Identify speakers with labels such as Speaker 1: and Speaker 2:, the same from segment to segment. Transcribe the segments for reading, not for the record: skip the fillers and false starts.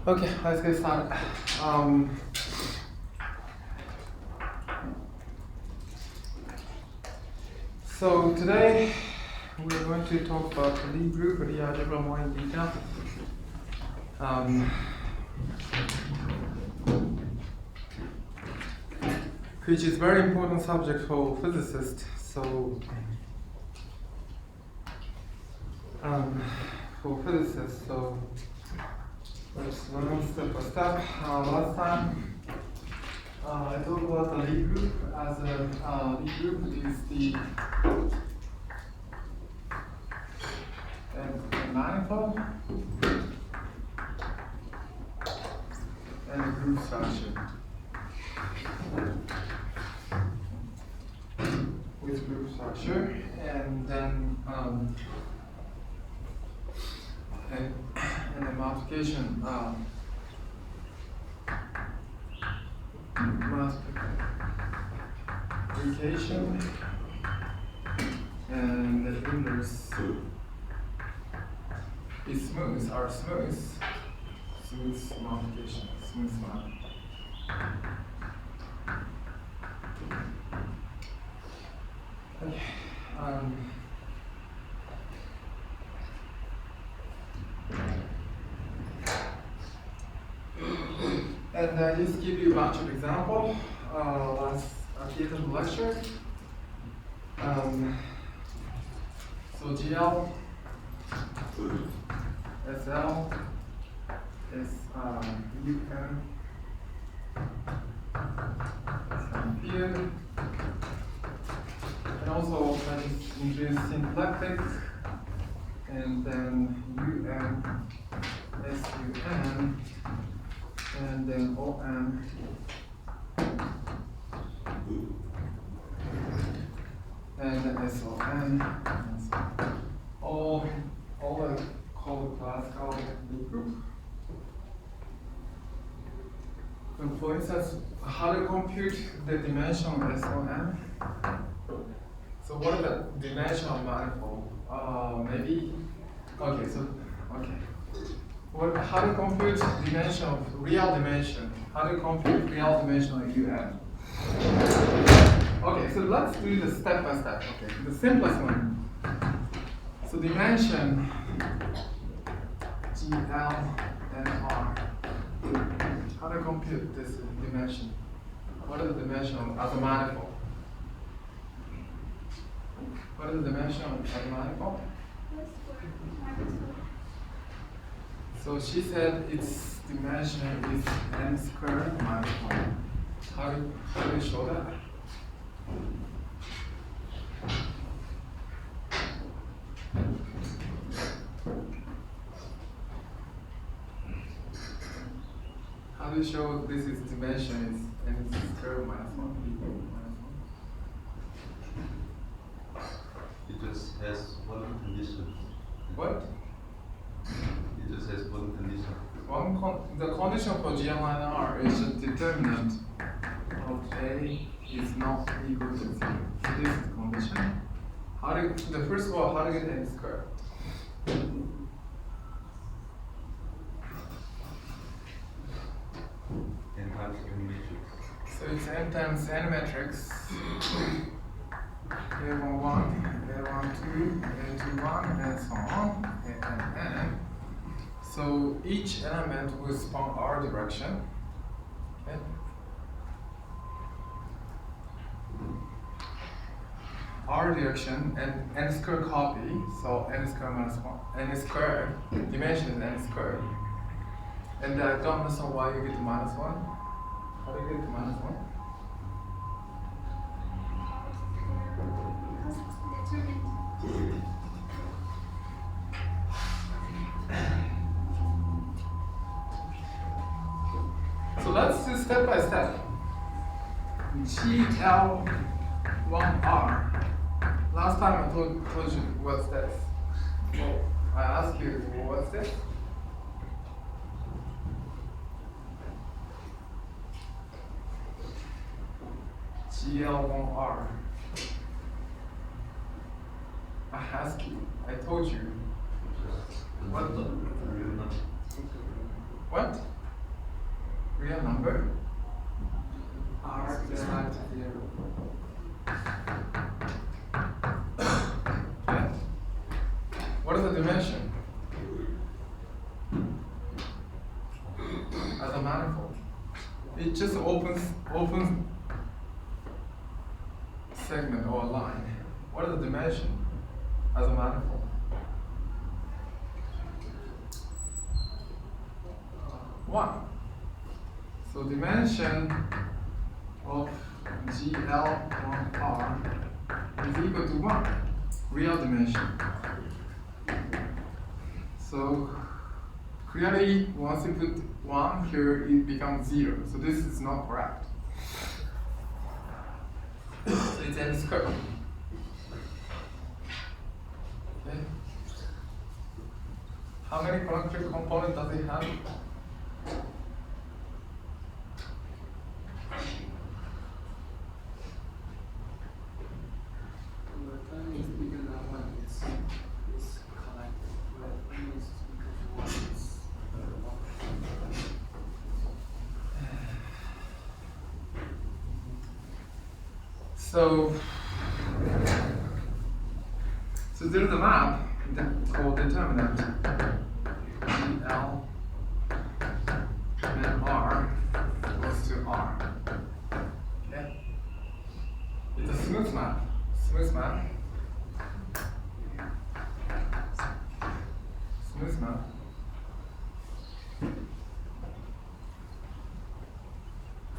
Speaker 1: Okay, let's get started. So today we're going to talk about the Lie group or the algebra more in detail. Which is a very important subject for physicists. So let's learn step by step. Last time I talked about the Lie group as a Lie group is the manifold and the group structure. With group structure, and then and the multiplication and the inverse is smooth multiplication, smooth one. Okay. And I just give you a bunch of examples at the end of the lecture. So GL, SL is UN, here, and also I just introduce symplectic, and then UN, SUN, and then ON, and then SON, all are called classical Lie group. And for instance, how to compute the dimension of SON? So what is the dimension of manifold? Maybe, okay. How to compute dimension of real dimension? How to compute real dimension of UN? Okay, so let's do this step by step. Okay, the simplest one. So dimension GL and R. How to compute this dimension? What is the dimension of a manifold? What is the dimension of a manifold? So she said its dimension is n squared minus 1. How do you show that? How do you show this is dimension is n squared minus 1?
Speaker 2: It just has one condition.
Speaker 1: What?
Speaker 2: It just has one condition.
Speaker 1: The condition for GL and R is a determinant of A is not equal to 0. So this is the condition. The first of all, how to get n squared?
Speaker 2: N times n matrix.
Speaker 1: So it's n times n matrix. A11, A12, A21, and so on, and. So each element will spawn R direction. Okay. R direction and n squared copy, so n squared minus 1, n squared, dimension is n squared. And I don't understand why you get to minus 1. How do you get to minus 1? So let's do step by step. GL1R. Last time I told you what's this. Well, I asked you what's this. GL1R. I asked you. I told you. What? real number.
Speaker 3: R is equal to 0.
Speaker 1: Okay. What is the dimension? As a manifold. It just opens segment or line. What is the dimension as a manifold? One. So dimension of GL1R is equal to 1. Real dimension. So clearly, once you put 1 here, it becomes 0. So this is not correct. So it's n squared. Okay. How many connected components does it have?
Speaker 3: The term is bigger than 1 is connected. But n is equal to 1 is
Speaker 1: So there is a map called determinant L and R goes to R. Okay? It's a smooth map. Smooth map. Smooth map.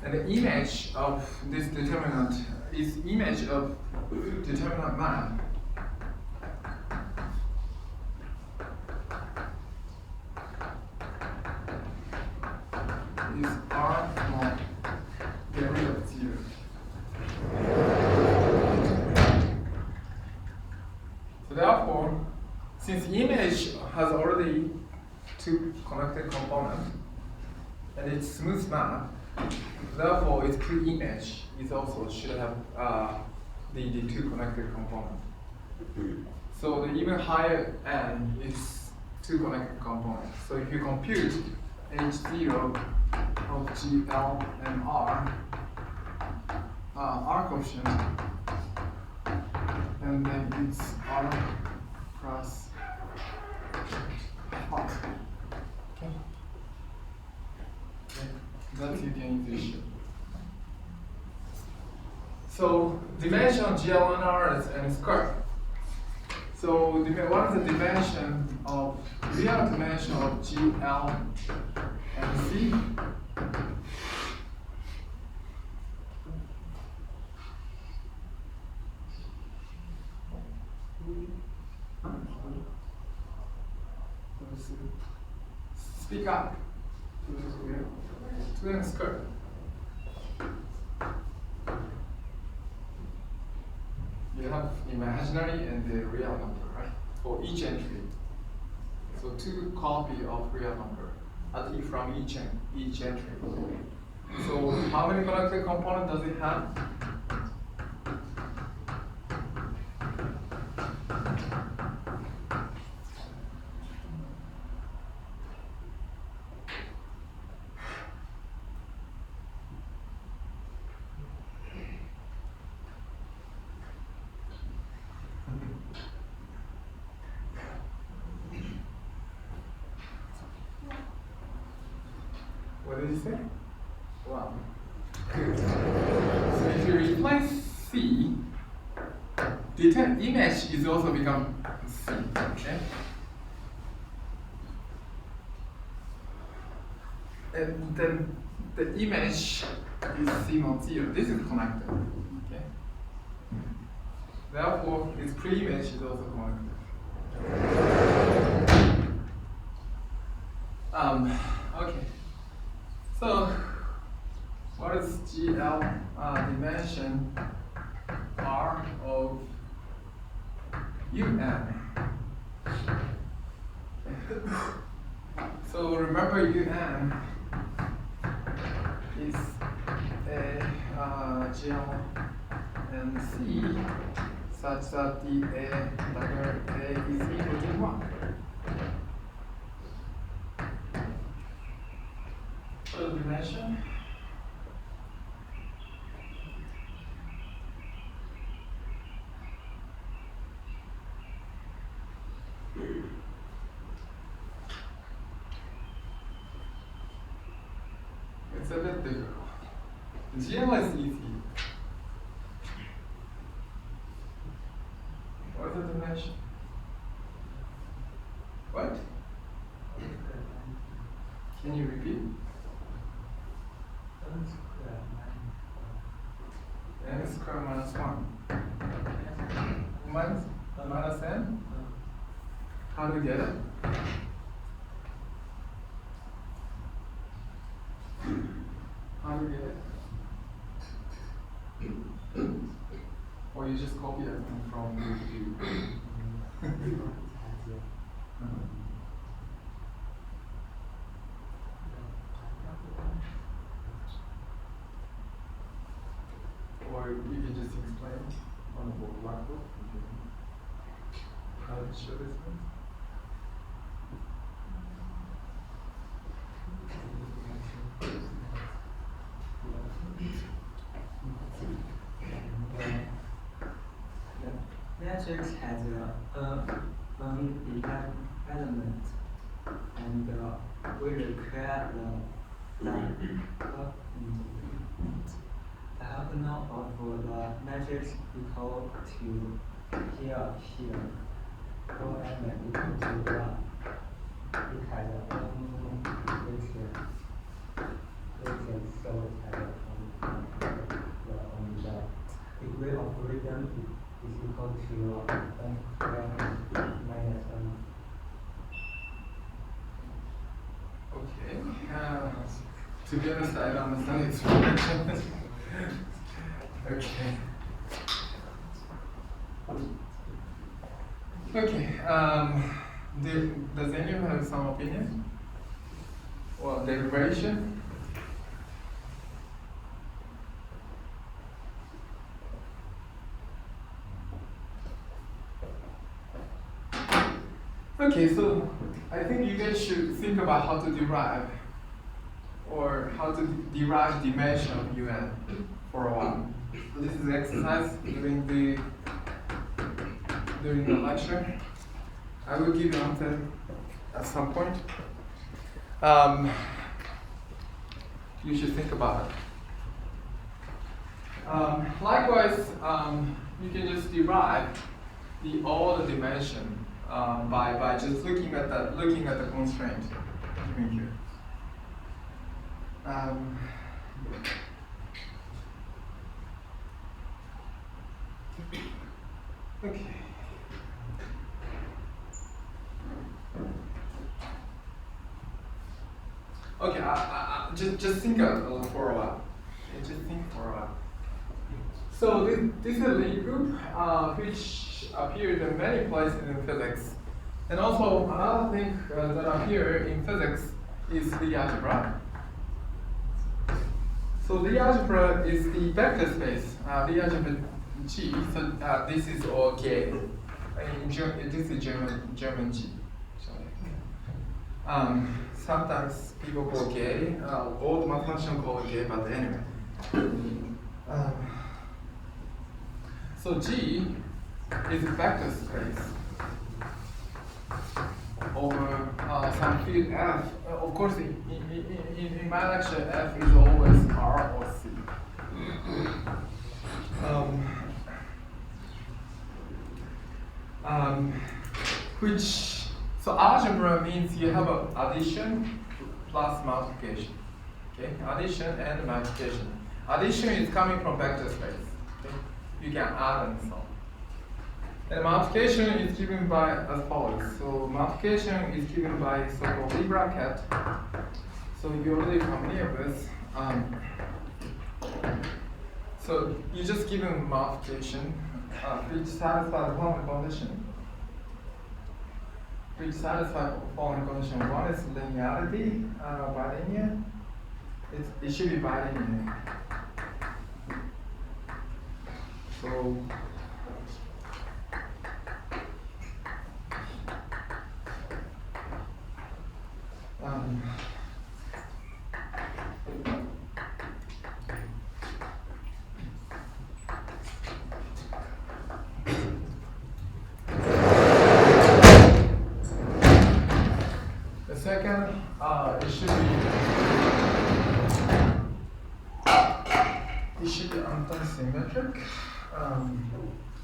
Speaker 1: And the image of this determinant is image of determinant map. Is R mod get rid of 0. So therefore, since image has already 2 connected components and it's smooth map, therefore its pre-image is also should have the 2 connected components. So the even higher n is 2 connected components. So if you compute H0 of GL and R coefficient, and then it's R plus R. Okay. That you can use. So dimension of GL and R is n squared. So what is the dimension of real dimension of GL and C? Speak up. 2n squared. You have imaginary and the real number, right? For each entry. So 2 copy of real number from each entry. So how many connected components does it have? What did you say? Wow. Good. So if you replace C, the image is also become C. Okay. And then the image is C not 0. This is connected. Okay. Therefore, its pre-image is also connected. Okay. So, what is GL dimension R of UN? So remember UN is a GL and C such that the A is equal to 1. differential dimension. It's a bit difficult. GL is easy. What's the dimension? What? Can you repeat? N squared minus 1. Minus n? How do you get it? How do you get it? Or you just copy it from Or you can just explain on the blackboard how to show this one.
Speaker 4: Matrix has one element, and we require the diagonal of the matrix equal to here. All element equal to 1. It has one equation, so it has the degree of freedom is equal to n squared minus n.
Speaker 1: Okay. To be honest, I don't understand its function. Okay. Okay. Does anyone have some opinion? Or derivation? Okay, so I think you guys should think about how to derive or how to derive dimension of UN for a while. So this is exercise during the lecture. I will give you answer at some point. You should think about it. Likewise, you can just derive all the dimension by just looking at the constraint given here. Okay. Okay, just think for a while. Okay, just think for a while. So this is a Lie group which appeared in many places in physics. And also another thing that appear in physics is the algebra. So the algebra is the vector space. The algebra G. So this is all K. This is German G. Sometimes people call K. Old mathematicians call it K, but anyway. So G is a vector space over some field F. Of course, in my lecture, F is always R or C. So algebra means you have an addition plus multiplication. Okay, addition and multiplication. Addition is coming from vector space. Okay? You can add and so on. And multiplication is given by as follows. So multiplication is given by so-called Lie bracket. So you're already familiar with. So you just given multiplication, which satisfies one condition. Which satisfies following condition. One is linearity, bilinear. It should be bilinear. So second, it should be anti-symmetric.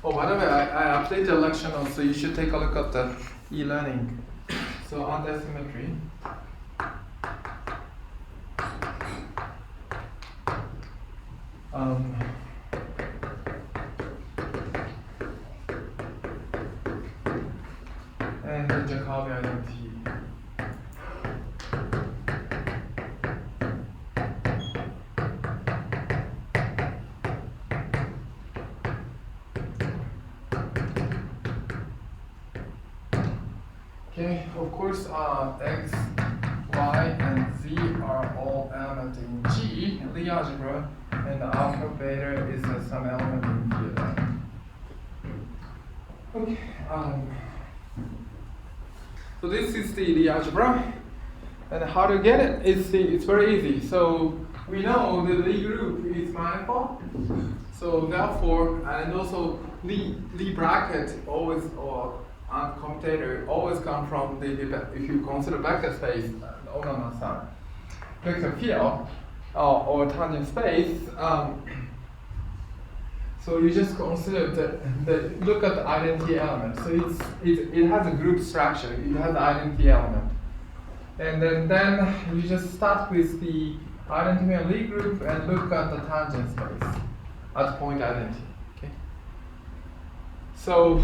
Speaker 1: Oh, by the way, I updated the lecture notes, so you should take a look at the e-learning. So anti-symmetry. And the Jacobi identity. Okay, of course, x, y, and z are all elements in G, in the algebra, and the alpha beta is some element in G. Okay, so this is the algebra, and how to get it? It's very easy. So we know the Lie group is manifold, so therefore, and also Lie bracket always, or commutator always come from the if you consider vector space on side, vector field or tangent space. So you just consider look at the identity element. So it has a group structure. It has the identity element, and then you just start with the identity and Lie group and look at the tangent space at point identity. Okay. So.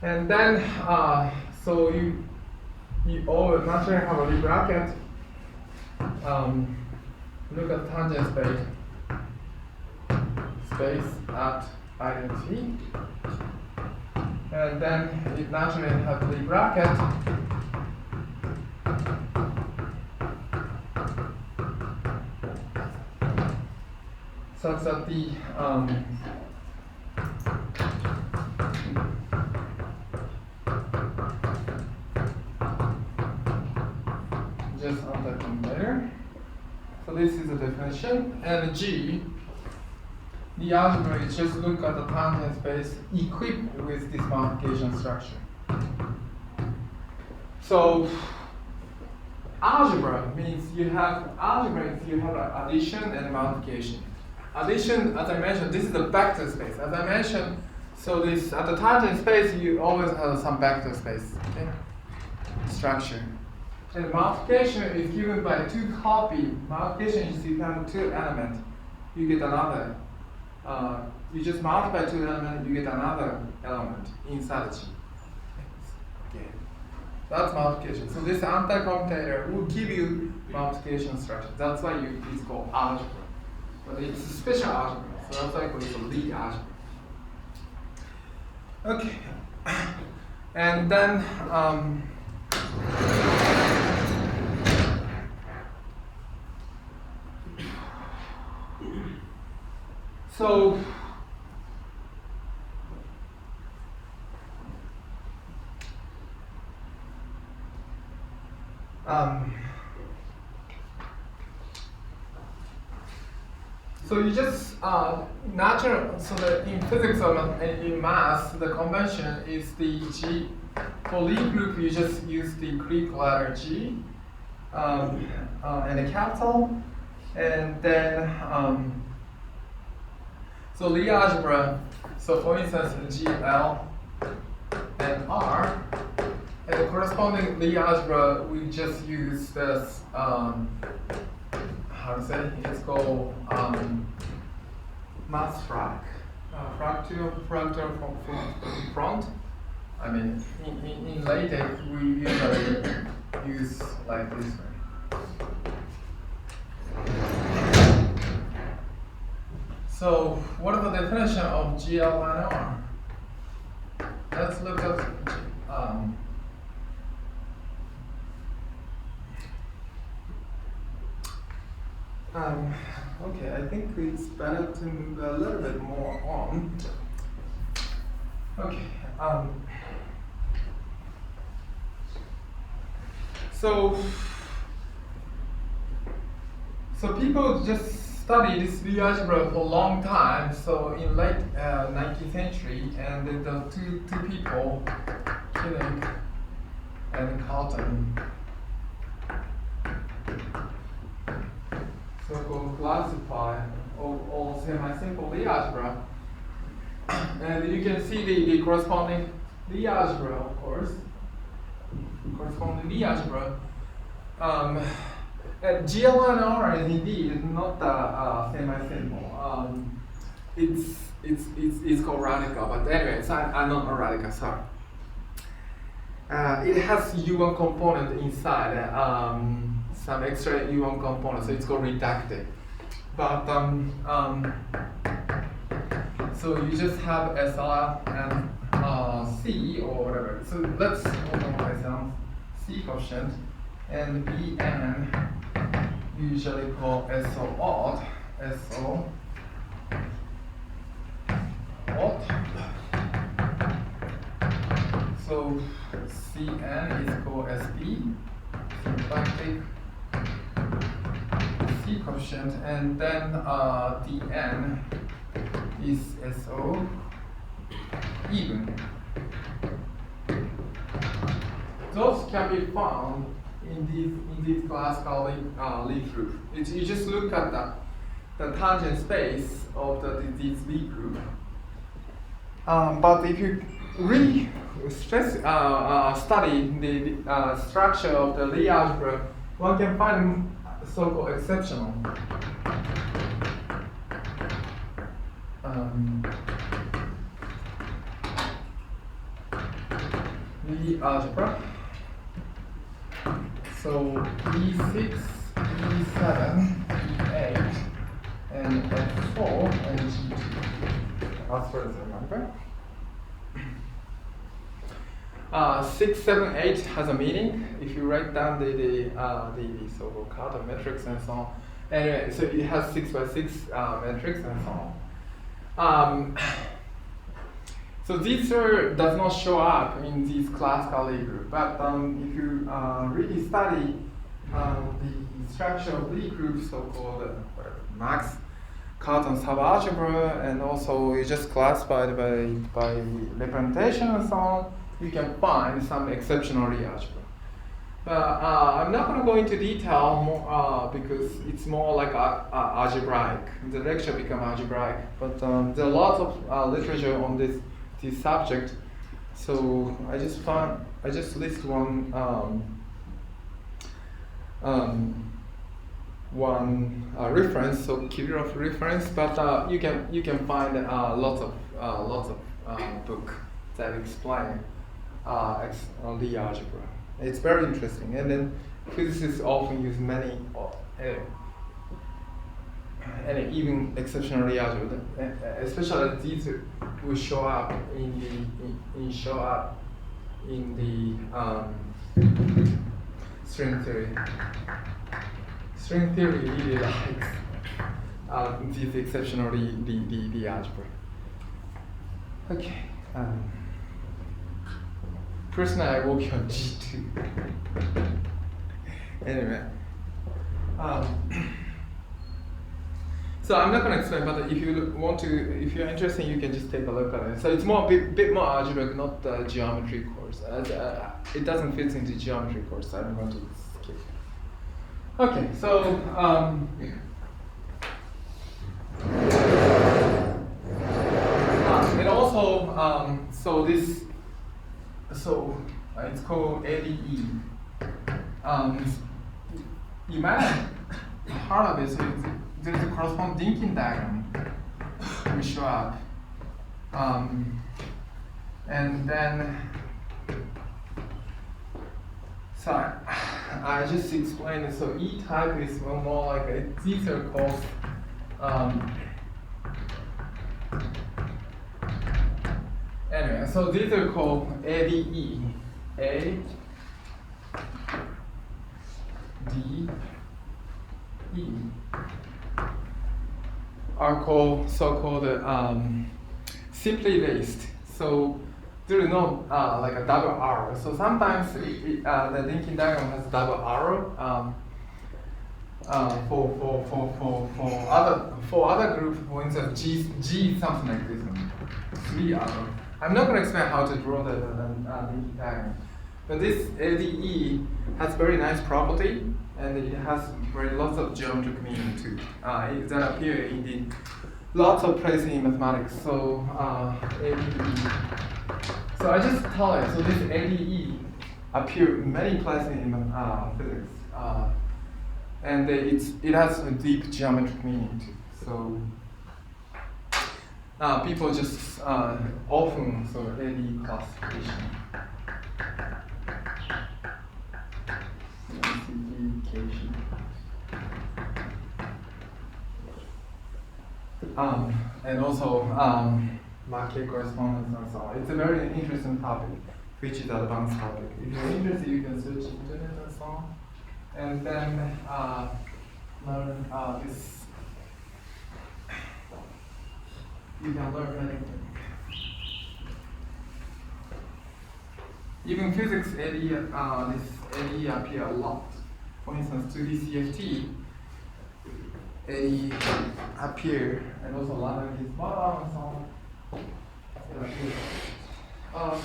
Speaker 1: And then, so you always naturally have a Lie bracket. Look at tangent space at identity, and then it naturally has a Lie bracket. Such that the just on the combinator. So this is the definition. And G, the algebra is just look at the tangent space equipped with this multiplication structure. So algebra means you have addition and multiplication. Addition, as I mentioned, this is a vector space. As I mentioned, so this at the tangent space you always have some vector space, okay? Structure. And multiplication is given by two copy. Multiplication is you have two elements. You get another. You just multiply two elements, you get another element inside G. Okay. That's multiplication. So this anti-commutator will give you multiplication structure. That's why it's called algebra. But it's a special algebra. So that's why it's a Lie algebra. Okay. And then so so you just natural. So that in physics or in math, the convention is the G. For Lie group, you just use the Greek letter G and a capital, and then so Lie algebra. So for instance, G, L, and R, and the corresponding Lie algebra, we just use this. How to say? It's called mass frac. Fractal from front. I mean, in LaTeX, we usually use like this way. So, what is the definition of GL and R? Let's look at okay, I think it's better to move a little bit more on. Okay. So people just study this Lie algebra for a long time. So in late 19th century, and the two people, Killing and Cartan. So we'll classify all semi-simple Lie algebra. And you can see the corresponding Lie algebra, of course. Corresponding Lie algebra. GLNR is indeed not semi-simple. It's called radical, but anyway, I'm not a radical, sorry. It has U1 component inside, some extra U1 component, so it's called reductive. But so you just have SR and C or whatever. So let's organize some C coefficient and Bn usually called SO odd, SO odd. So Cn is called Sp, symplectic C coefficient, and then Dn is SO even. Those can be found in this class called Lie group. You just look at the tangent space of this Lie group. But if you really study the structure of the Lie algebra, one can find so-called exceptional Lie algebra. So E6, E7, E8, and F4 and G2. As far as I remember. 6, 7, 8 has a meaning if you write down the so-called Cartan metrics and so on. Anyway, so it has 6 by 6 metrics and so on. So this does not show up in this classical Lie group, but if you really study the structure of Lie group, so-called Max Cartan subalgebra, and also you just classify it by representation and so on, you can find some exceptional Lie algebra. But I'm not going to go into detail more, because it's more like algebraic. The lecture becomes algebraic, but there are lots of literature on this subject. So I just list one reference, so Kirillov reference. But you can find lots of book that explain Lie algebra. It's very interesting, and then physicists often use many and even exceptional Lie algebra, especially these will show up in the string theory. String theory really likes these exceptional Lie algebra. Okay. Personally, I work on G2. Anyway. So I'm not going to explain, but if you're interested, you can just take a look at it. So it's a bit more algebraic, not the geometry course. It doesn't fit into geometry course, so I'm going to skip. Okay, so and also it's called ADE. You might have heard of it. So there's a corresponding Dinkin diagram will show up, and then so I just explained it. So E type is more like these are called anyway. So these are called ADE, A D E. Are called so-called simply laced. So there is no like a double arrow. So sometimes the linking diagram has double arrow. For other groups, for instance, G something like this one, 3 arrow. I'm not going to explain how to draw the linking diagram. But this ADE has very nice property, and it has very lots of geometric meaning too. That appear in the lots of places in mathematics. So ADE. So I just tell it. So this ADE appear in many places in physics, and it has a deep geometric meaning too. So people just often ADE classification. Classification. And also market correspondence and so on. It's a very interesting topic, which is advanced topic. If you're interested, you can search internet and so on. And then learn this. You can learn many things. Even physics ADE, this ADE appear a lot. For instance, 2D CFT, ADE appear, and also line is bottom and so on.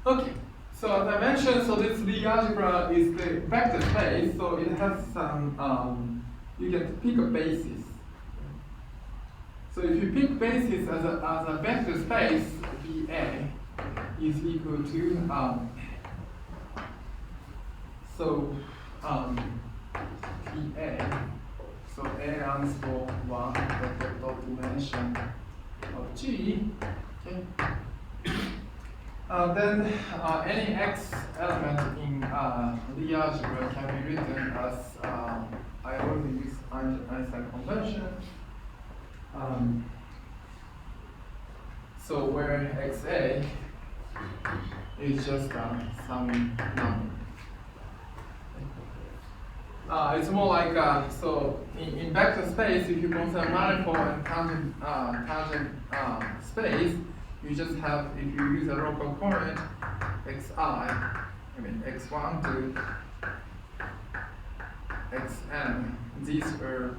Speaker 1: Okay, so as I mentioned, so this Lie algebra is the vector space, so it has some, you can pick a basis. So if you pick basis as a vector space, VA is equal to, VA, so A runs for 1 vector dimension of G, okay. Then any X element in Lie algebra can be written as, I already use Einstein convention. So where XA is just some number. It's more like, so in vector space, if you consider manifold and tangent space, you just have, if you use a local coordinate, x1 to xn, these are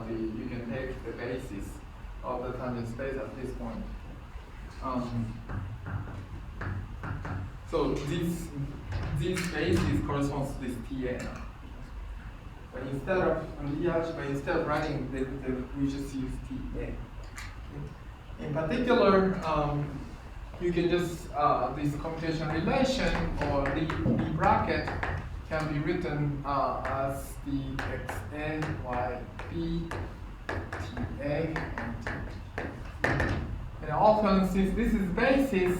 Speaker 1: you can take the basis of the tangent space at this point. So these bases corresponds to this TA. But instead of instead of writing we just use TA. In particular, you can just this computation relation or the bracket can be written as the XA, YB, TA, and T. And often, since this is basis,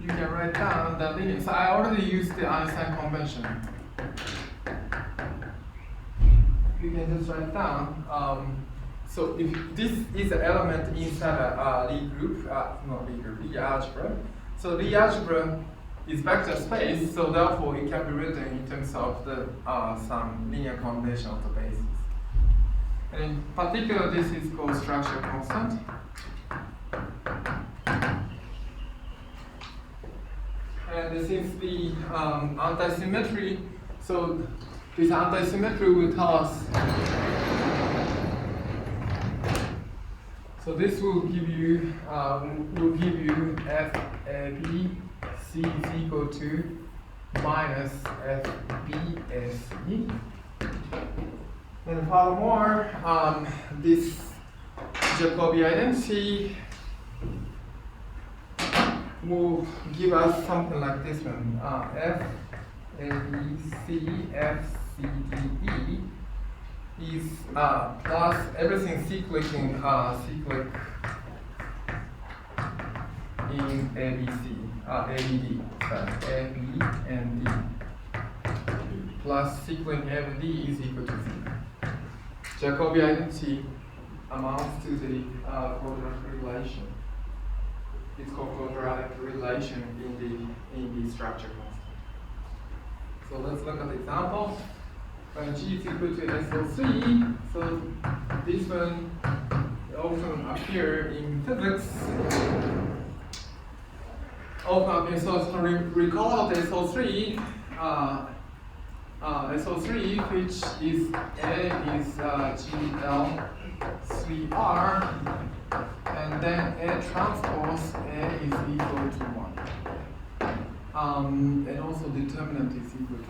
Speaker 1: you can write down the linear. So I already used the Einstein convention. You can just write down. So if this is an element inside a Lie group, Lie algebra. So Lie algebra is vector space, so therefore it can be written in terms of the some linear combination of the bases. And in particular, this is called structure constant. And this is the anti-symmetry. So this anti-symmetry will tell us. So this will give you FAB C is equal to minus FBSE. And furthermore, this Jacobi identity will give us something like this one. F A B C F C D E is plus everything cyclic in ABC, ABD, A, B, and D, plus cyclic ABD is equal to 0. Jacobi identity amounts to the quadratic relation. It's called quadratic relation in the structure constant. So let's look at the example. When G is equal to SO3, so this one often appear in physics. Often appear, so recall the SO3, SO3, which is A is GL3R, and and then A transpose A is equal to 1. And also determinant is equal to 1.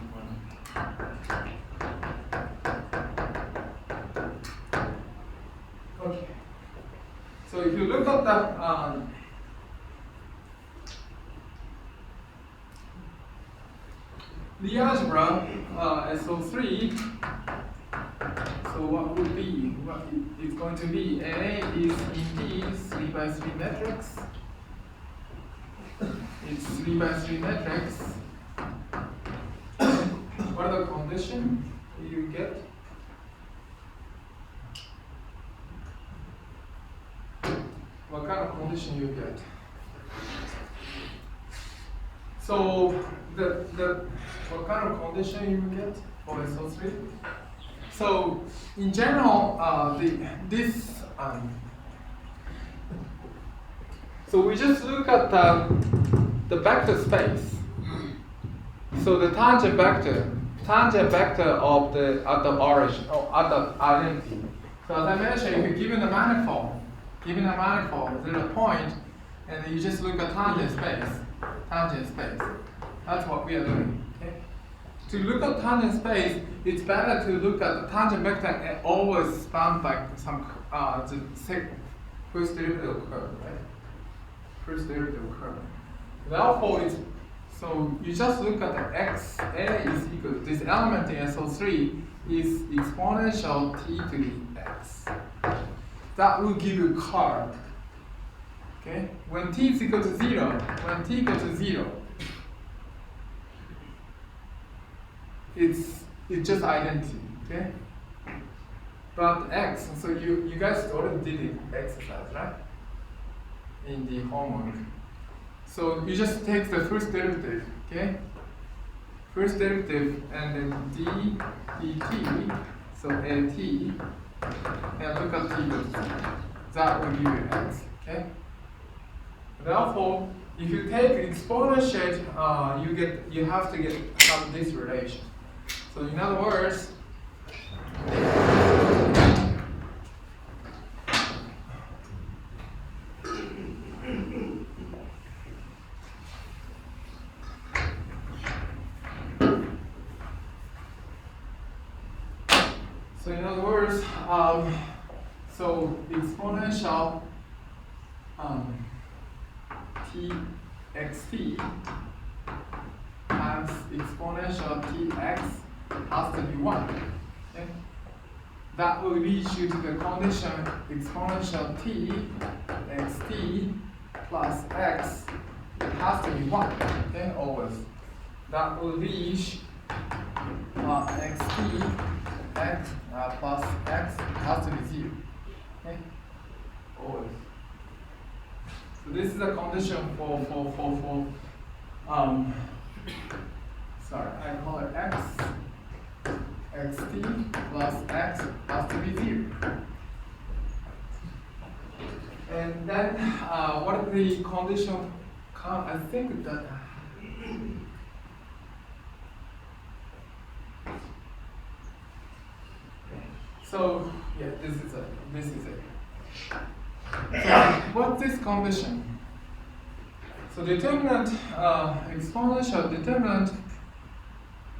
Speaker 1: Okay. So if you look at the algebra SO3, so what would be? What it's going to be? A is indeed 3 by 3 matrix. It's 3 by 3 matrix. What are the conditions you get? What kind of condition you get? So what kind of condition you get for SO3? So in general, so we just look at the vector space. So the tangent vector of at the origin or at the identity. So as I mentioned, if you're given a manifold, there's a point, and you just look at tangent space. That's what we are doing. Okay? To look at tangent space, it's better to look at the tangent vector and always bound by some first derivative curve, right? First derivative curve. Therefore, so you just look at the x a is equal to this element in SO3 is exponential t to the x. That will give you a curve. Okay? When t is equal to 0, it's just identity. Okay? But x, so you guys already did the exercise, right? In the homework. So you just take the first derivative, okay? First derivative and then d dt, so at, and look at t equals 0. That will give you x, okay? Therefore, if you take exponential, you have to have this relation. So in other words, so exponential txt times exponential tx has to be 1. Okay? That will lead you to the condition exponential t xt plus x has to be 1. Okay, always. That will lead xt x plus x has to be 0. Okay? Always. So this is a condition for sorry, I call it x xt plus x has to be 0. And then what is the condition? I think that so yeah, this is it. So what's this condition? So determinant, exponential determinant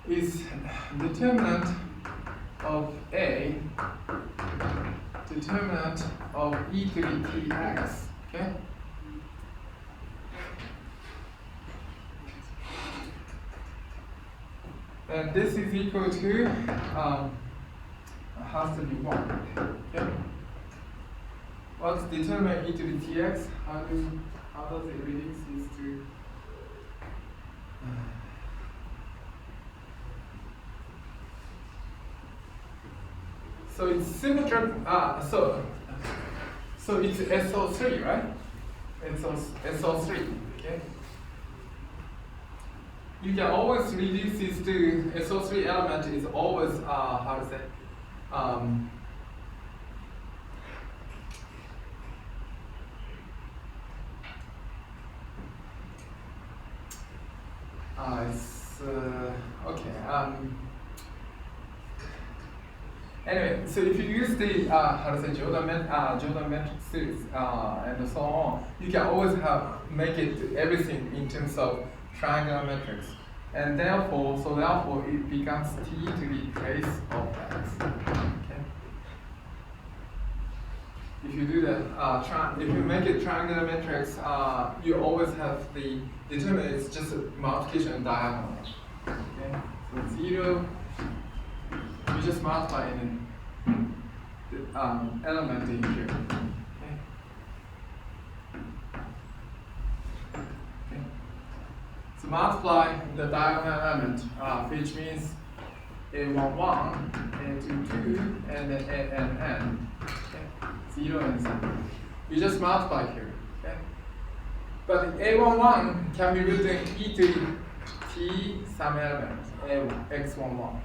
Speaker 1: is determinant of a, determinant of e to the tx. Okay. And this is equal to has to be 1. Okay. What's determinant e to the tx? How does it reduce this to? So it's symmetric. So it's SO3, right? SO3. Okay. You can always reduce this to SO3 element is always how to say. Okay. Anyway, so if you use the Jordan metric series and so on, you can always make it everything in terms of triangular metrics, and therefore it becomes T to the trace of X. Okay. If you do that, if you make it triangular matrix, you always have the determinant is just a multiplication and diagonal. Okay, so 0. You just multiply in the element in here. Okay. Okay. So multiply the diagonal element, which means A11, A22, and then ANN. Okay. 0 and 0. You just multiply here. Okay. But A11 can be written e to the t some element, x11.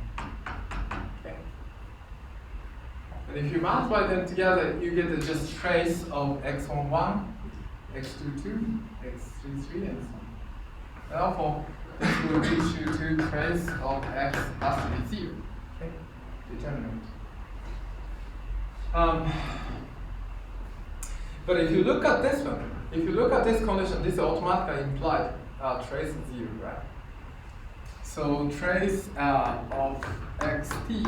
Speaker 1: And if you multiply them together, you get just trace of x11, x22, x33, and so on. Therefore, this will teach you to trace of x has to be 0. Okay? Determinant. But if you look at this one, if you look at this condition, this automatically implied trace is 0, right? So trace of xt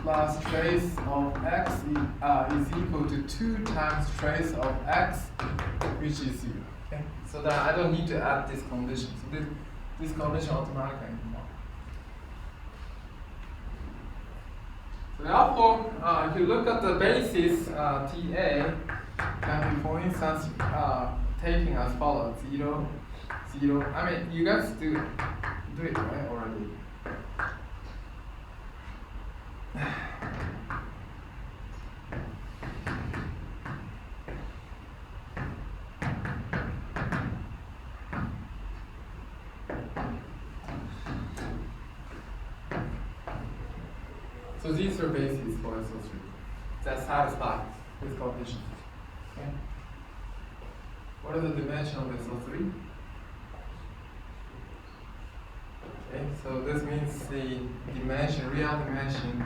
Speaker 1: plus trace of x is equal to 2 times trace of x, which is 0. Okay? So that I don't need to add this condition. So this condition automatically implies. So therefore, if you look at the basis Ta, can be, for instance, taking as follows: 0, 0. I mean, you guys do it right already. So these are bases for SO3 that satisfy this condition. Okay. What are the dimensions of SO3? Okay, so this means the dimension, real dimension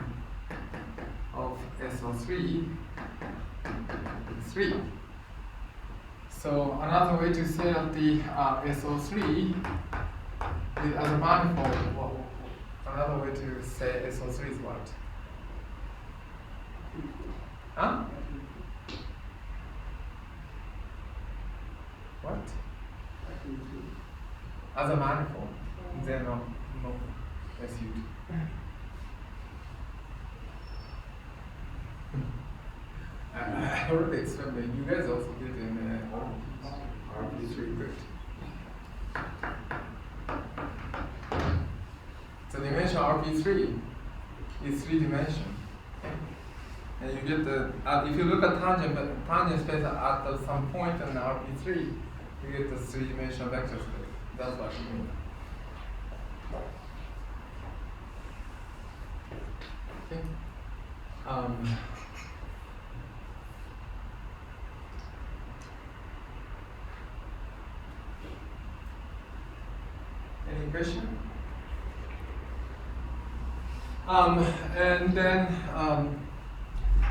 Speaker 1: of SO3 is 3. So another way to say that the SO3 is as a manifold. Well, another way to say SO3 is what? Huh? What? As a manifold. Then no SU2. I already explained that. You guys also did in RP3 good. So dimension RP3 is 3 dimension. And you get the, if you look at tangent space at some point in RP3, you get the 3-dimensional vector space. That's what you mean. Okay. Any question? And then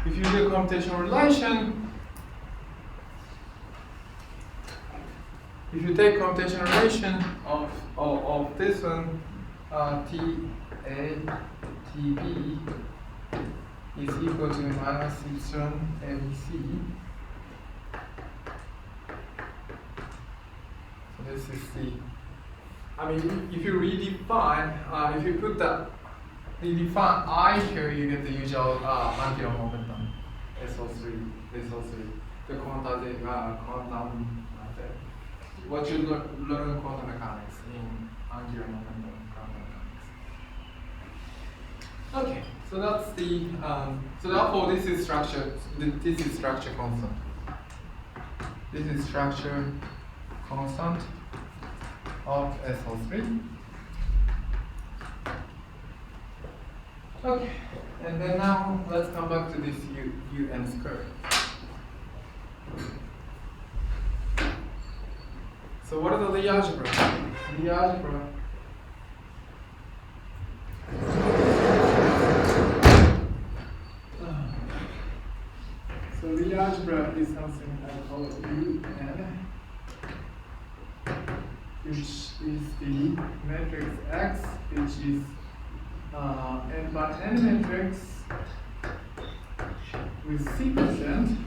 Speaker 1: if you do computational relation, if you take computational relation of this one, T A T B is equal to minus epsilon ABC. So this is the, I mean, if you redefine, if you put the redefine I here, you get the usual angular momentum, SO3, the quantum, what you learn quantum mechanics in angular momentum quantum mechanics. Okay, so that's the, so therefore this is structure constant. This is structure constant of SO3. Okay, and then now let's come back to this UN squared. So what are the Lie algebra? Lie algebra. the algebra is something I call UN, which is the matrix X, which is n by n matrix with C percent.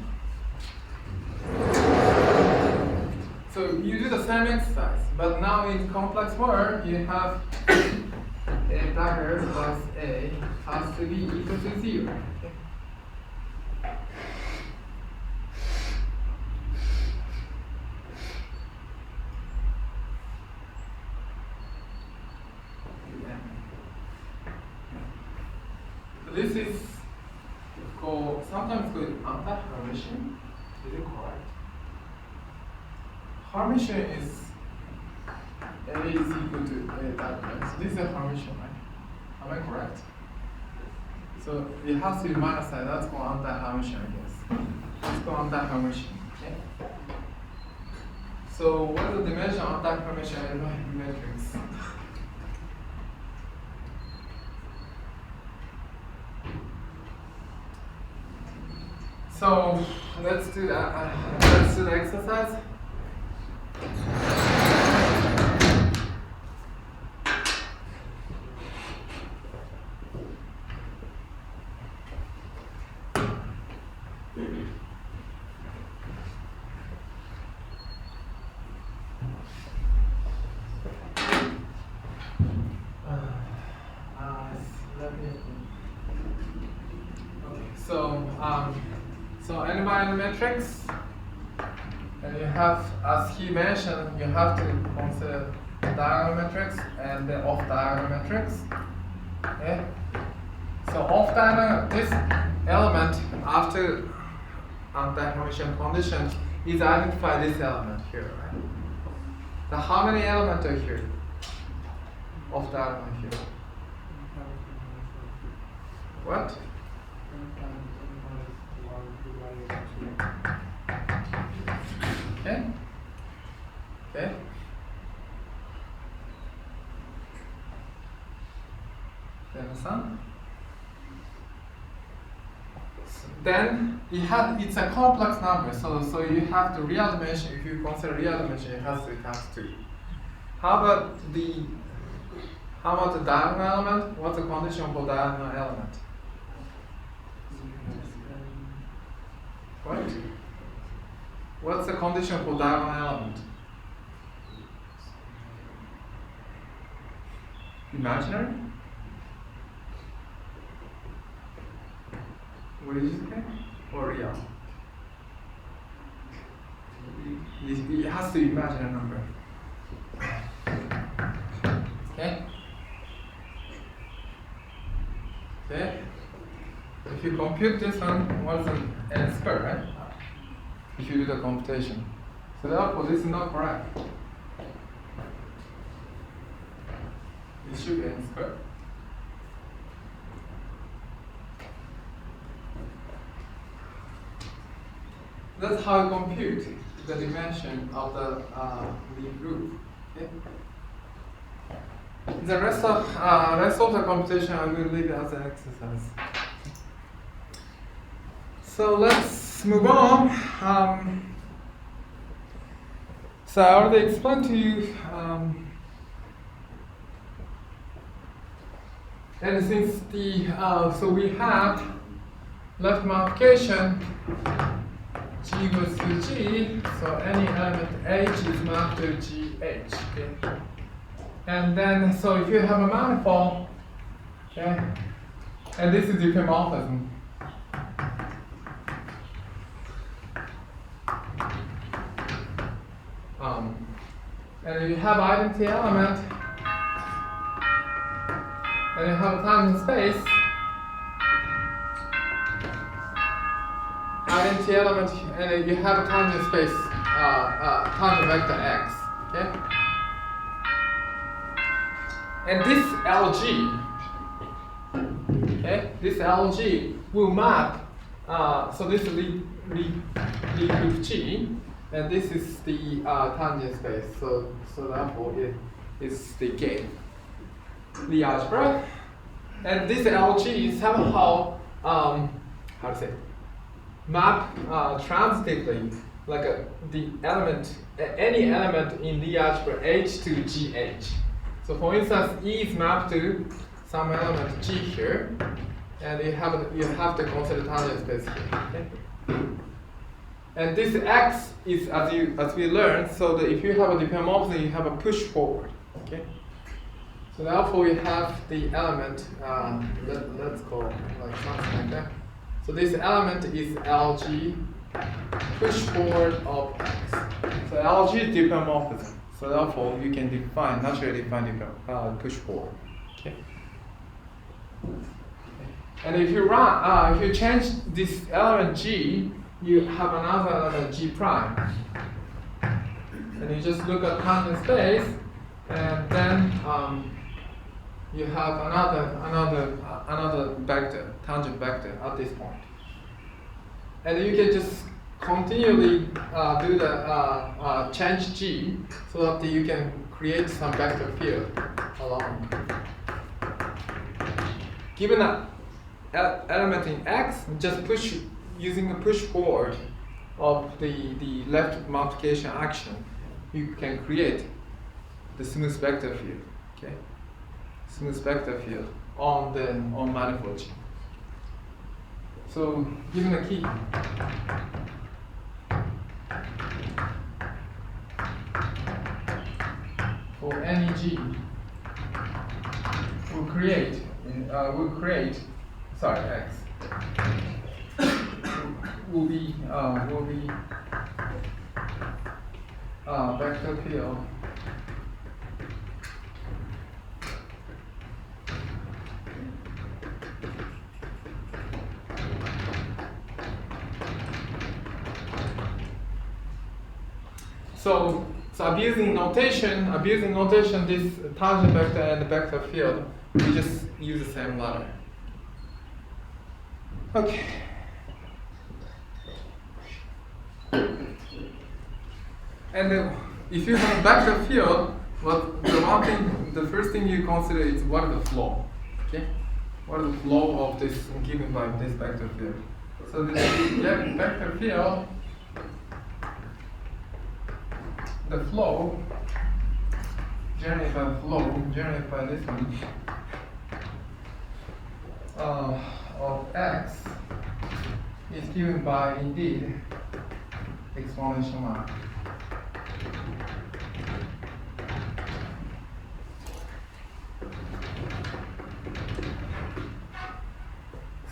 Speaker 1: So you do the same exercise, but now in complex world you have a dagger plus a has to be equal to 0. Okay? So this is called, sometimes called anti-Hermitian. Is it correct? Hermitian is A is equal to A dagger. So this is a Hermitian, right? Am I correct? So it has to be minus sign. That's called anti-Hermitian, I guess. It's called anti-Hermitian. Okay? So what is the dimension of anti-Hermitian in the matrix? So let's do that. Let's do the exercise. So n by n matrix, and you have, as he mentioned, you have to consider diagonal matrix and the off diagonal matrix. Okay. So off diagonal, this element after anti-Hermitian condition is identify this element here, right? So how many elements are here? Off diagonal here. What? Okay. Okay. You understand? Then it's a complex number, so you have the real dimension. If you consider real dimension, it has to be times 2. How about the diagonal element? What's the condition for diagonal element? What? What's the condition for diagonal element? Imaginary? What did you say? Or real? It has to be imaginary number. Okay? Okay? If you compute this one, what's an n squared, right? If you do the computation. So therefore, this is not correct. It should be n squared. That's how you compute the dimension of the leaf group. Okay? The rest of the computation I will leave it as an exercise. So let's move on. So I already explained to you. And since the so we have left multiplication. G goes to G, so any element H is mapped to GH. Okay? And then, so if you have a manifold, okay, and this is diffeomorphism. And if you have identity element, and you have a tangent space, identity element, and you have a tangent space, tangent vector x, okay? And this LG, okay, this LG will map, so this is the group G, and this is the tangent space, so therefore it is the algebra, and this LG is somehow, how to say, map transitively, like the element, any element in the algebra H to GH. So for instance, E is mapped to some element G here, and you have to consider tangent space here. Okay? And this X is as we learned, so that if you have a diffeomorphism, you have a push forward. Okay. So therefore we have the element. Let's call like something like that. So this element is LG push forward of X. So LG is diffeomorphism. So therefore you can naturally define push forward. Okay. And if you run, if you change this element G, you have another element G prime. And you just look at tangent space, and then you have another vector, tangent vector at this point. And you can just continually do the change G so that you can create some vector field along. Given an element in X, just using a push forward of the left multiplication action, you can create the smooth vector field. Okay, smooth vector field on manifold G. So given a key, for any G, we'll create X will be vector field So abusing notation, this tangent vector and the vector field, we just use the same letter. Okay. And if you have a vector field, the first thing you consider is what is the flow. Okay? What is the flow of this given by this vector field? So this vector field, the flow generated by this one of X is given by indeed exponential map.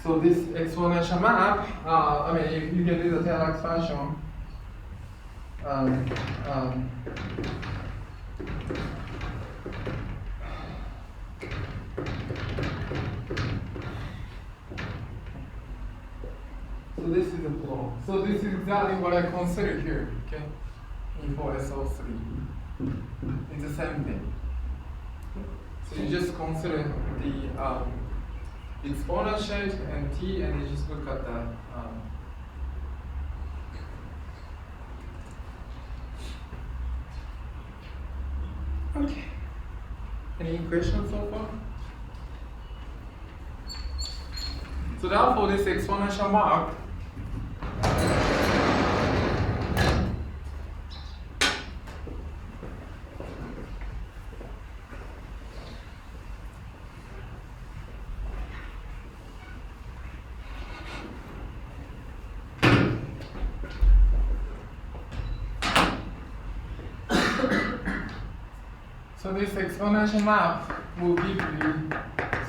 Speaker 1: So this exponential map, I mean, you can do the Taylor expansion. So this is the flow. So this is exactly what I consider here, okay? In 4SO3. It's the same thing. So you just consider the exponential and t, and you just look at the okay. Any questions so far? So therefore, this exponential mark so this exponential map will give you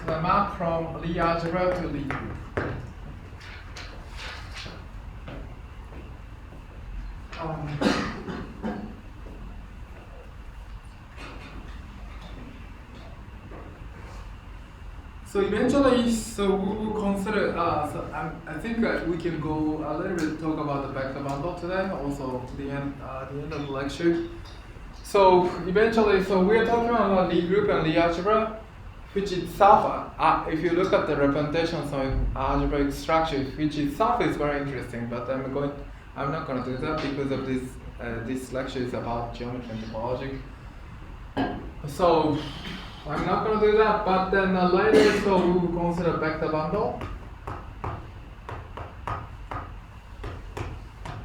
Speaker 1: the map from Lie algebra to Lie group. So eventually, so we will consider. I think we can go a little bit talk about the vector bundle today. Also, the end of the lecture. So eventually, so we are talking about Lie group and Lie algebra, which itself, if you look at the representations of algebraic structure, which itself is very interesting. But I'm not going to do that because of this. This lecture is about geometry and topology. So I'm not going to do that. But then later, so we will consider vector bundle.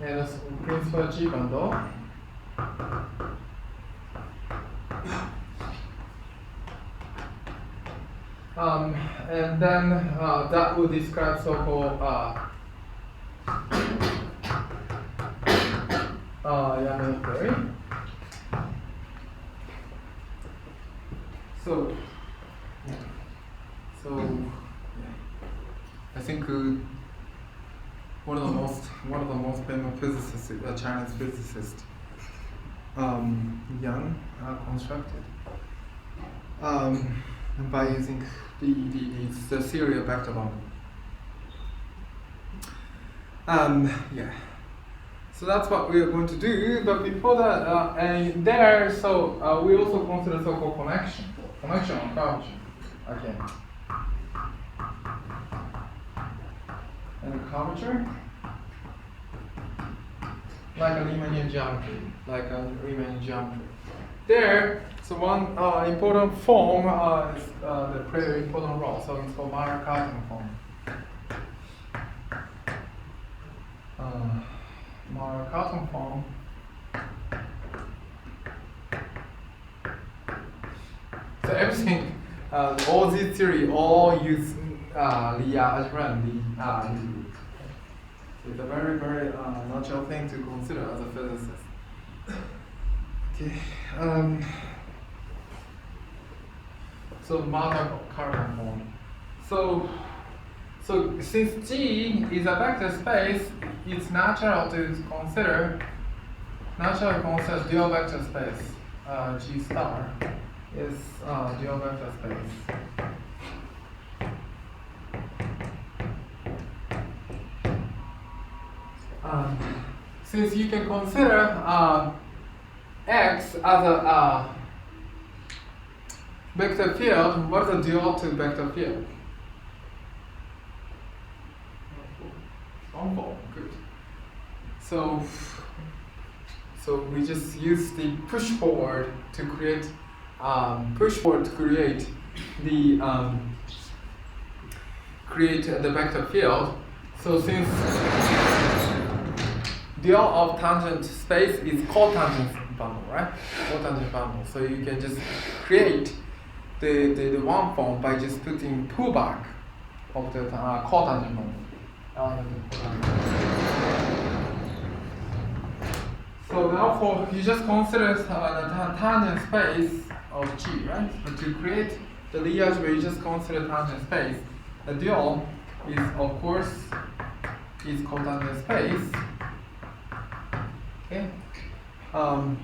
Speaker 1: and principal G bundle. And then that would describe so-called Yaml query. So, I think one of the most famous physicists, Chinese physicist, Yang, constructed by using the serial vector bundle. Yeah. So that's what we are going to do. But before that, and there, so we also consider so-called connection on curvature again. And curvature, like a Riemannian geometry, There, so one important form is the very important role. So it's called Meier-Cartan form. Meier-Cartan form. So everything, all these theory all use the algebra and the it's a very, very natural thing to consider as a physicist. Okay. So Meier-Cartan form. So since G is a vector space, it's natural to consider dual vector space. G star is dual vector space. Since you can consider X as a vector field, what is the dual to vector field? Good. So we just use the push forward to create the vector field. So since dual of tangent space is cotangent bundle, right? Cotangent bundle. So you can just create the one form by just putting pullback of the cotangent bundle. So therefore, you just consider the tangent space of G, right? But to create the Lie algebra, you just consider tangent space. The dual is, of course, is cotangent space. Okay.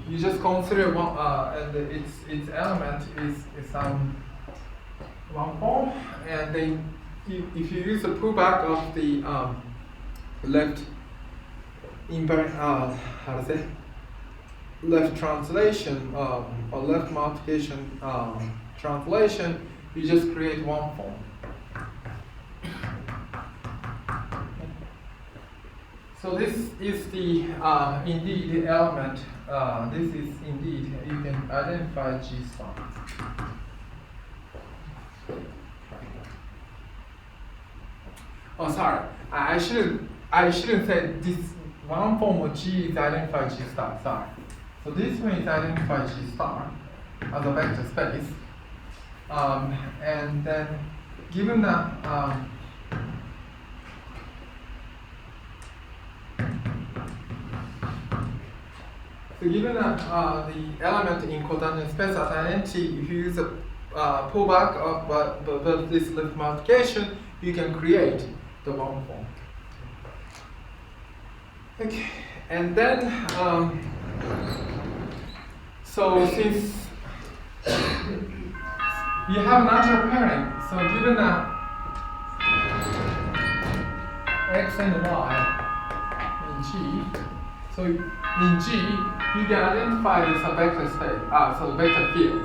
Speaker 1: You just consider one, and its element is some one form, and then if you use the pullback of the left translation or left multiplication translation, you just create one form. So this is the indeed the element. This is indeed, you can identify G star. Oh, sorry. I shouldn't say this one form of G is identified G star. Sorry. So this one is identified G star as a vector space, and then given that. So given that the element in cotangent space as identity, if you use a pullback of this left multiplication, you can create the one form. Okay, and then so since you have natural pairing, so given that X and Y in G, so in G, you can identify this a vector space, so vector field.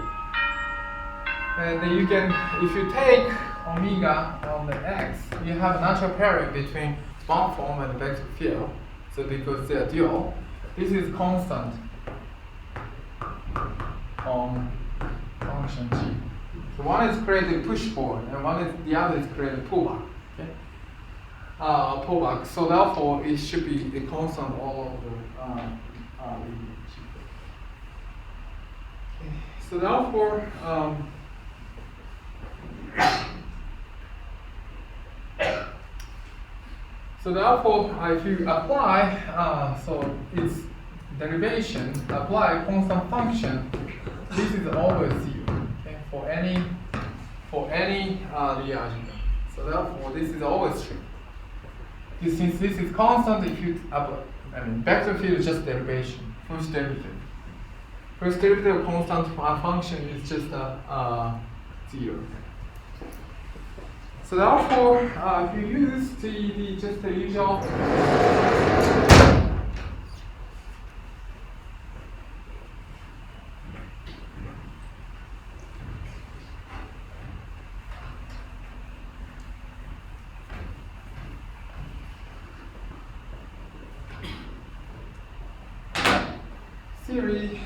Speaker 1: And then you can, if you take omega on the X, you have a natural pairing between one form and the vector field. So because they are dual, this is constant on function G. So one is created push forward, and the other is created pullback. Okay. pullback. So therefore, it should be a constant all over the so therefore, if you apply, so its derivation, apply constant function, this is always zero. Okay, for any Lie algebra. So therefore, this is always true. Since this is constant, if you apply, vector field is just derivation, first derivative. First derivative of constant function is just zero. So therefore, if you use just the usual theory,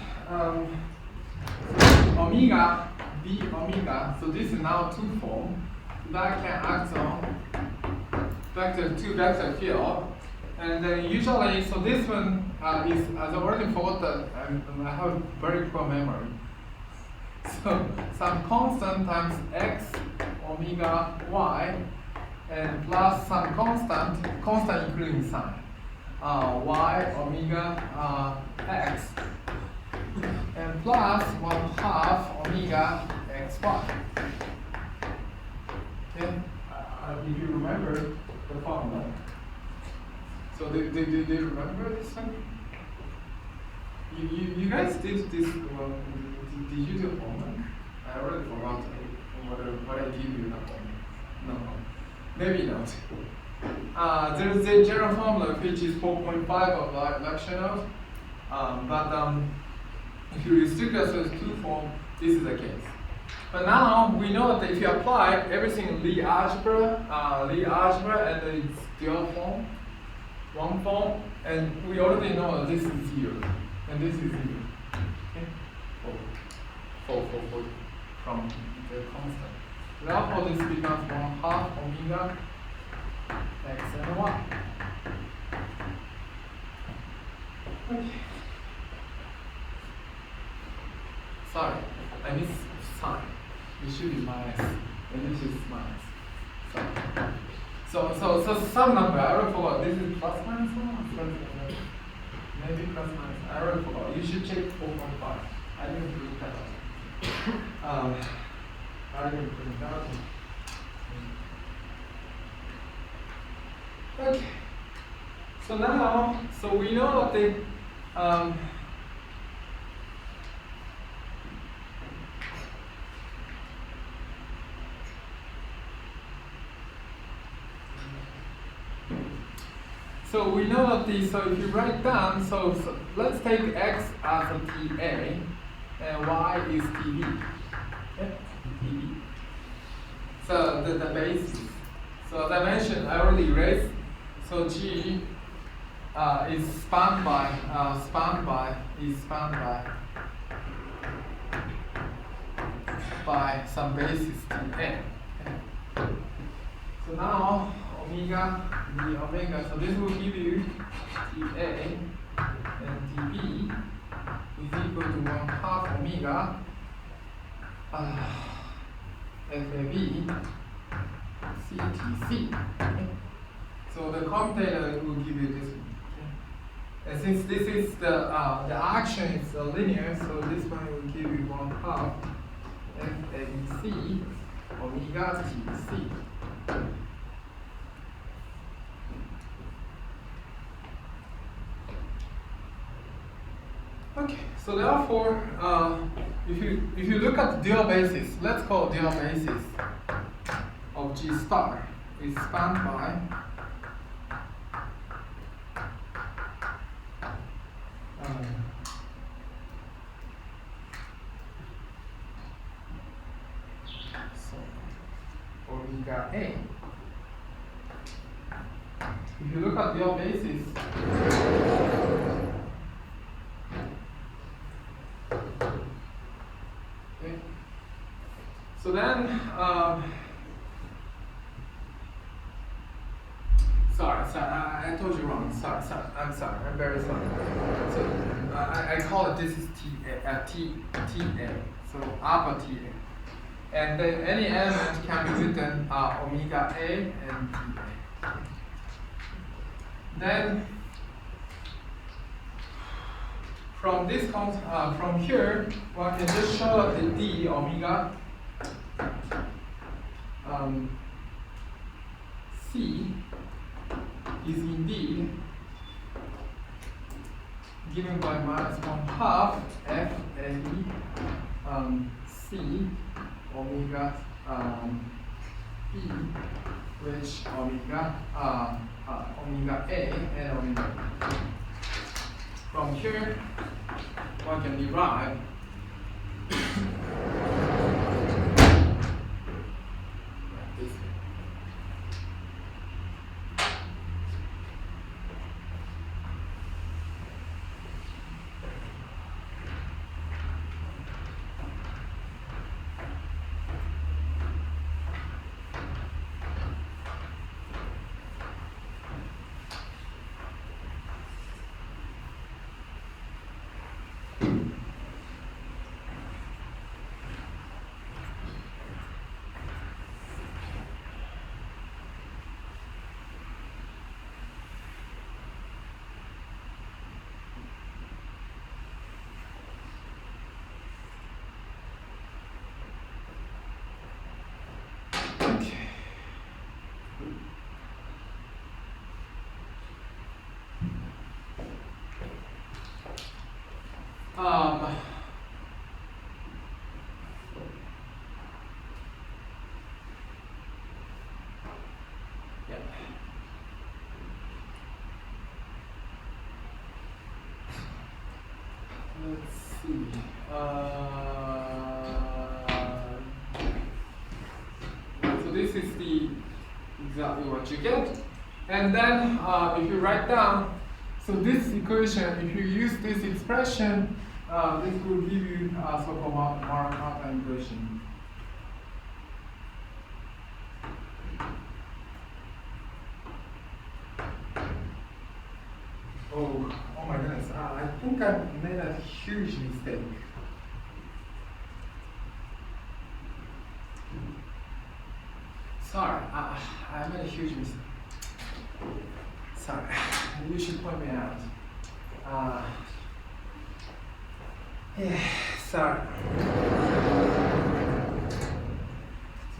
Speaker 1: omega, d omega, so this is now two form that can act on two vector field. And then usually, so this one is, as I already forgot, I have very poor memory. So some constant times x omega y, and plus some constant including sign, y omega x, and plus 1/2 omega xy. Okay, if you remember the formula. So did you remember this one? You guys did this one? Did you do the formula? I already forgot what I gave you that one. No, maybe not. There's a general formula which is 4.5 of lecture note. But if you restrict yourself to two form, this is the case. But now we know that if you apply everything in Lie algebra, and its dual form, one form, and we already know that this is zero, and this is zero. Okay? For from the constant. Therefore, this becomes 1/2 omega x and y. Okay. Sorry, I missed sign. It should be minus, and this is minus. So some number, I already forgot. This is plus minus 1? Maybe plus minus. I already forgot. You should check 4.5. I didn't put that out. I didn't put it out. Okay. So now, so we know that the so we know that so if you write down, so let's take x as a TA and y is TB. Okay? TB. So the basis. So as I mentioned, I already erased. So G is spanned by some basis Tn. Okay? So now the omega, so this will give you TA and TB is equal to 1/2 omega FAB CTC. Okay? So the commutator will give you this one. Okay? And since this is the action is linear, so this one will give you 1/2 FABC omega TC. Okay, so therefore, if you look at the dual basis, let's call dual basis of G star is spanned by omega A. If you look at dual basis, okay. So then, Sorry, I told you wrong. Sorry, I'm sorry. I'm very sorry. So I call it, this is TA. So alpha TA. And then any element can be written omega A and TA. Then from this from here, one can just show the D omega C is indeed given by -1/2 F A C omega E, which omega omega A and omega E. From here, one can derive like this. Yeah. Let's see. So this is the exactly what you get, and then if you write down, so this equation, if you use this expression, this will give you so-called Markov equation. Oh my goodness! I think I made a huge mistake. Sorry, I made a huge mistake. Sorry, you should point me out. Yeah, sorry.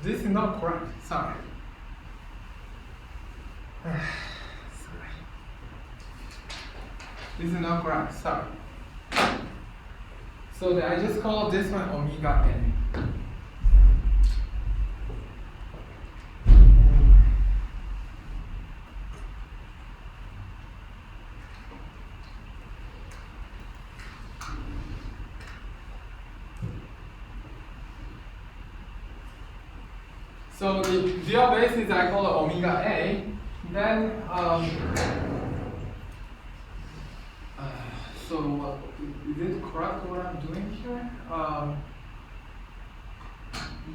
Speaker 1: This is not correct. Sorry. Sorry. This is not correct. Sorry. So I just call this one omega n. So the real basis I call it omega A. Then so is it correct what I'm doing here?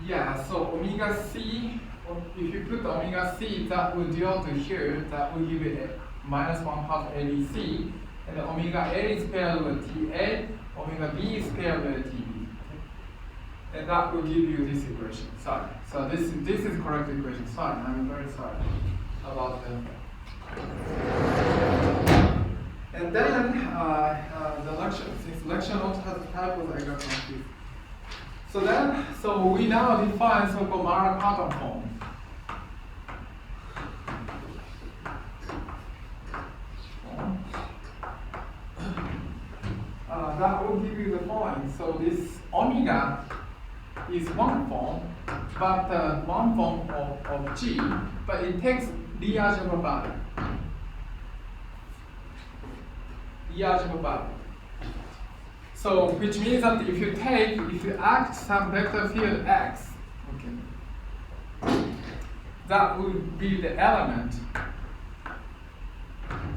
Speaker 1: Yeah. So omega C. If you put omega C, that will deal to here. That will give it -1/2 ABC, and the omega A is paired with TA. Omega B is paired with TB. And that will give you this equation. Sorry. So this is correct equation. Sorry, I'm very sorry about that. And then the lecture, since lecture notes has typos, I got confused. So we now define so-called Markov form. That will give you the following. So this omega is one form, but one form of G, but it takes the algebra value. The algebra value. So which means that if you act some vector field X, okay, that would be the element.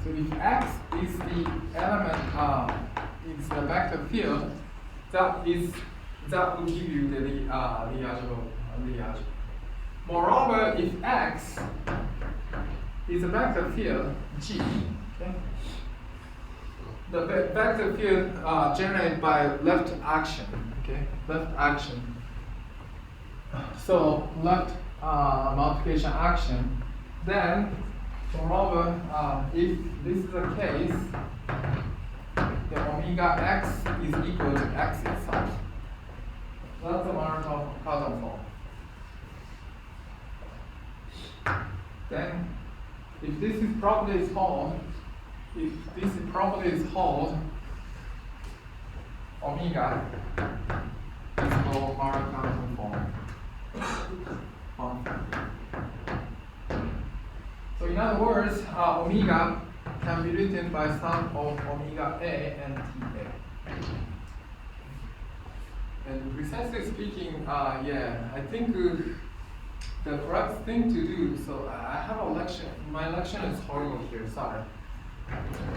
Speaker 1: So if X is the element is the vector field, that will give you the algebra. Moreover, if X is a vector field G. Okay? The vector field generated by left action. Okay, left action. So left multiplication action. Then, moreover, if this is the case, the omega x is equal to x itself. That's the Markov form. Then, if this property is held, omega is called Markov form. So in other words, omega can be written by sum of omega A and TA. And precisely speaking, I think the correct thing to do, so I have a lecture, my lecture is horrible here, sorry.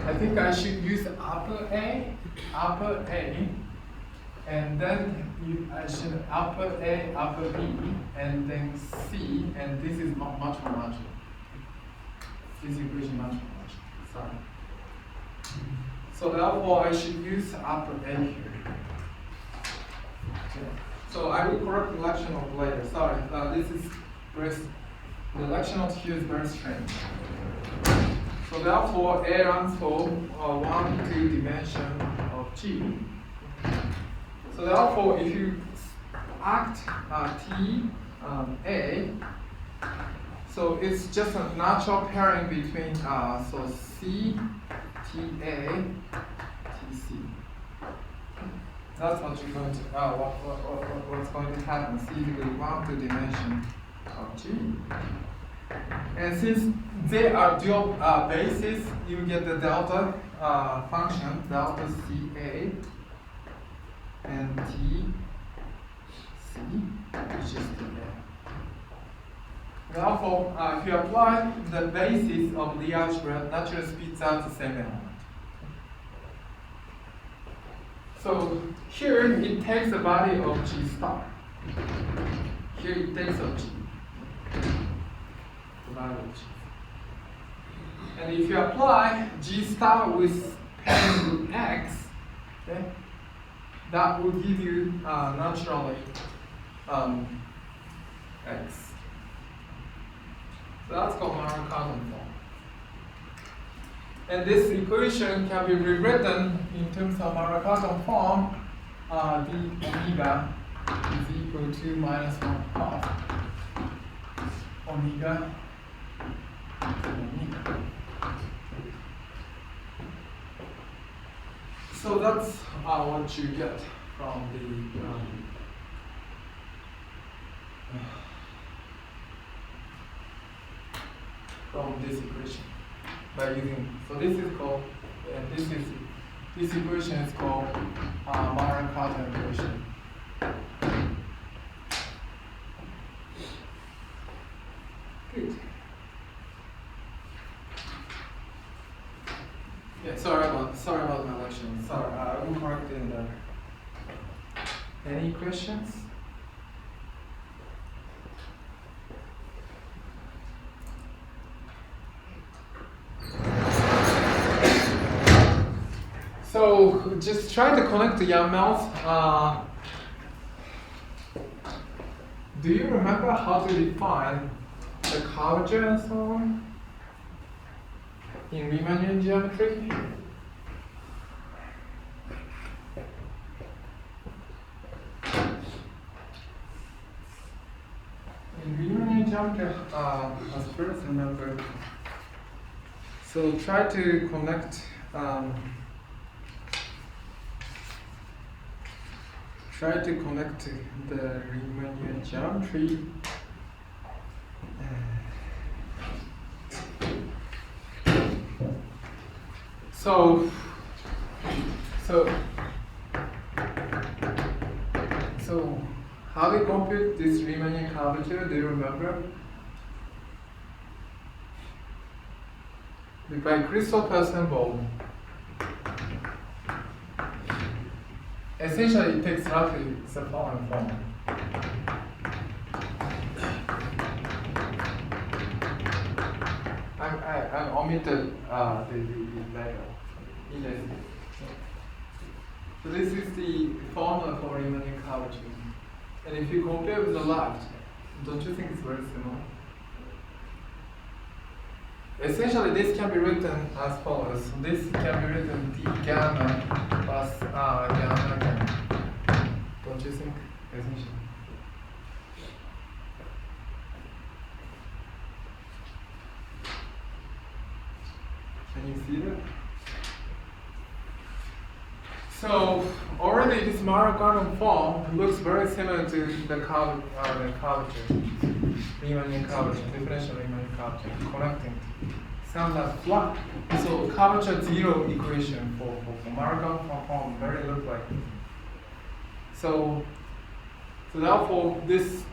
Speaker 1: I think I should use upper A, and then I should upper A, upper B, and then C, and this is much more natural. This equation much more natural, sorry. So therefore I should use upper A here. Okay. So I will correct the lecture note later, sorry. This is the lecture note here is very strange. So therefore A runs for 1, 2 dimension of G. So therefore, if you act T A, so it's just a natural pairing between so C T A T C. That's what you're going to what's going to happen. C is equal to 1 2 dimension of G. And since they are dual bases, you get the delta function, delta CA and TC, which is TA. Therefore, if you apply the basis of the algebra, naturally spits out the same element. So here it takes the value of G star. Here it takes of G. And if you apply G star with pairing with X, okay, that will give you naturally X. So that's called Markov form. And this equation can be rewritten in terms of Markov form. The omega is equal to minus 1 half omega. So that's what you get from the from this equation by using. So this is called, and this equation is called Markov equation. Good. Yeah, sorry about my lecture. Sorry, I will correct it in there. Any questions? So just try to connect the young mouth. Do you remember how to define the curvature and so on in Riemannian geometry? In Riemannian geometry, as first remember. So try to connect. Try to connect the Riemannian geometry. So how do you compute this Riemannian curvature? Do you remember? By Christopher symbol. Essentially, it takes roughly the following form. and omitted the letter in this. So this is the formula for Riemannian curvature. And if you compare with the left, don't you think it's very similar? Essentially, this can be written as follows. So this can be written d gamma plus gamma gamma. Don't you think? Essentially. Can you see that? So already this Markov form looks very similar to the curvature, Riemannian curvature, differential Riemannian curvature, connecting. Sounds like flat. So curvature zero equation for Markov form very look like. So therefore this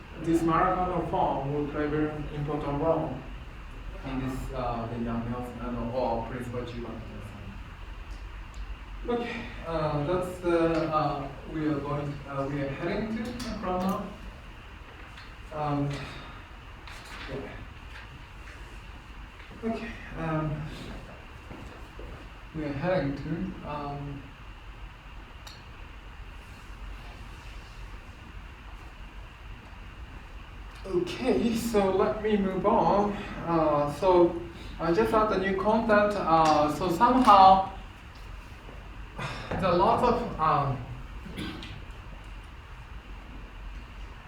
Speaker 1: Markov form will play a very important role in this the Young-Nelson or principal G1. Okay, that's the we are heading to from now. Yeah. Okay, we are heading to okay, so let me move on. So I just add the new content. So somehow there are lots of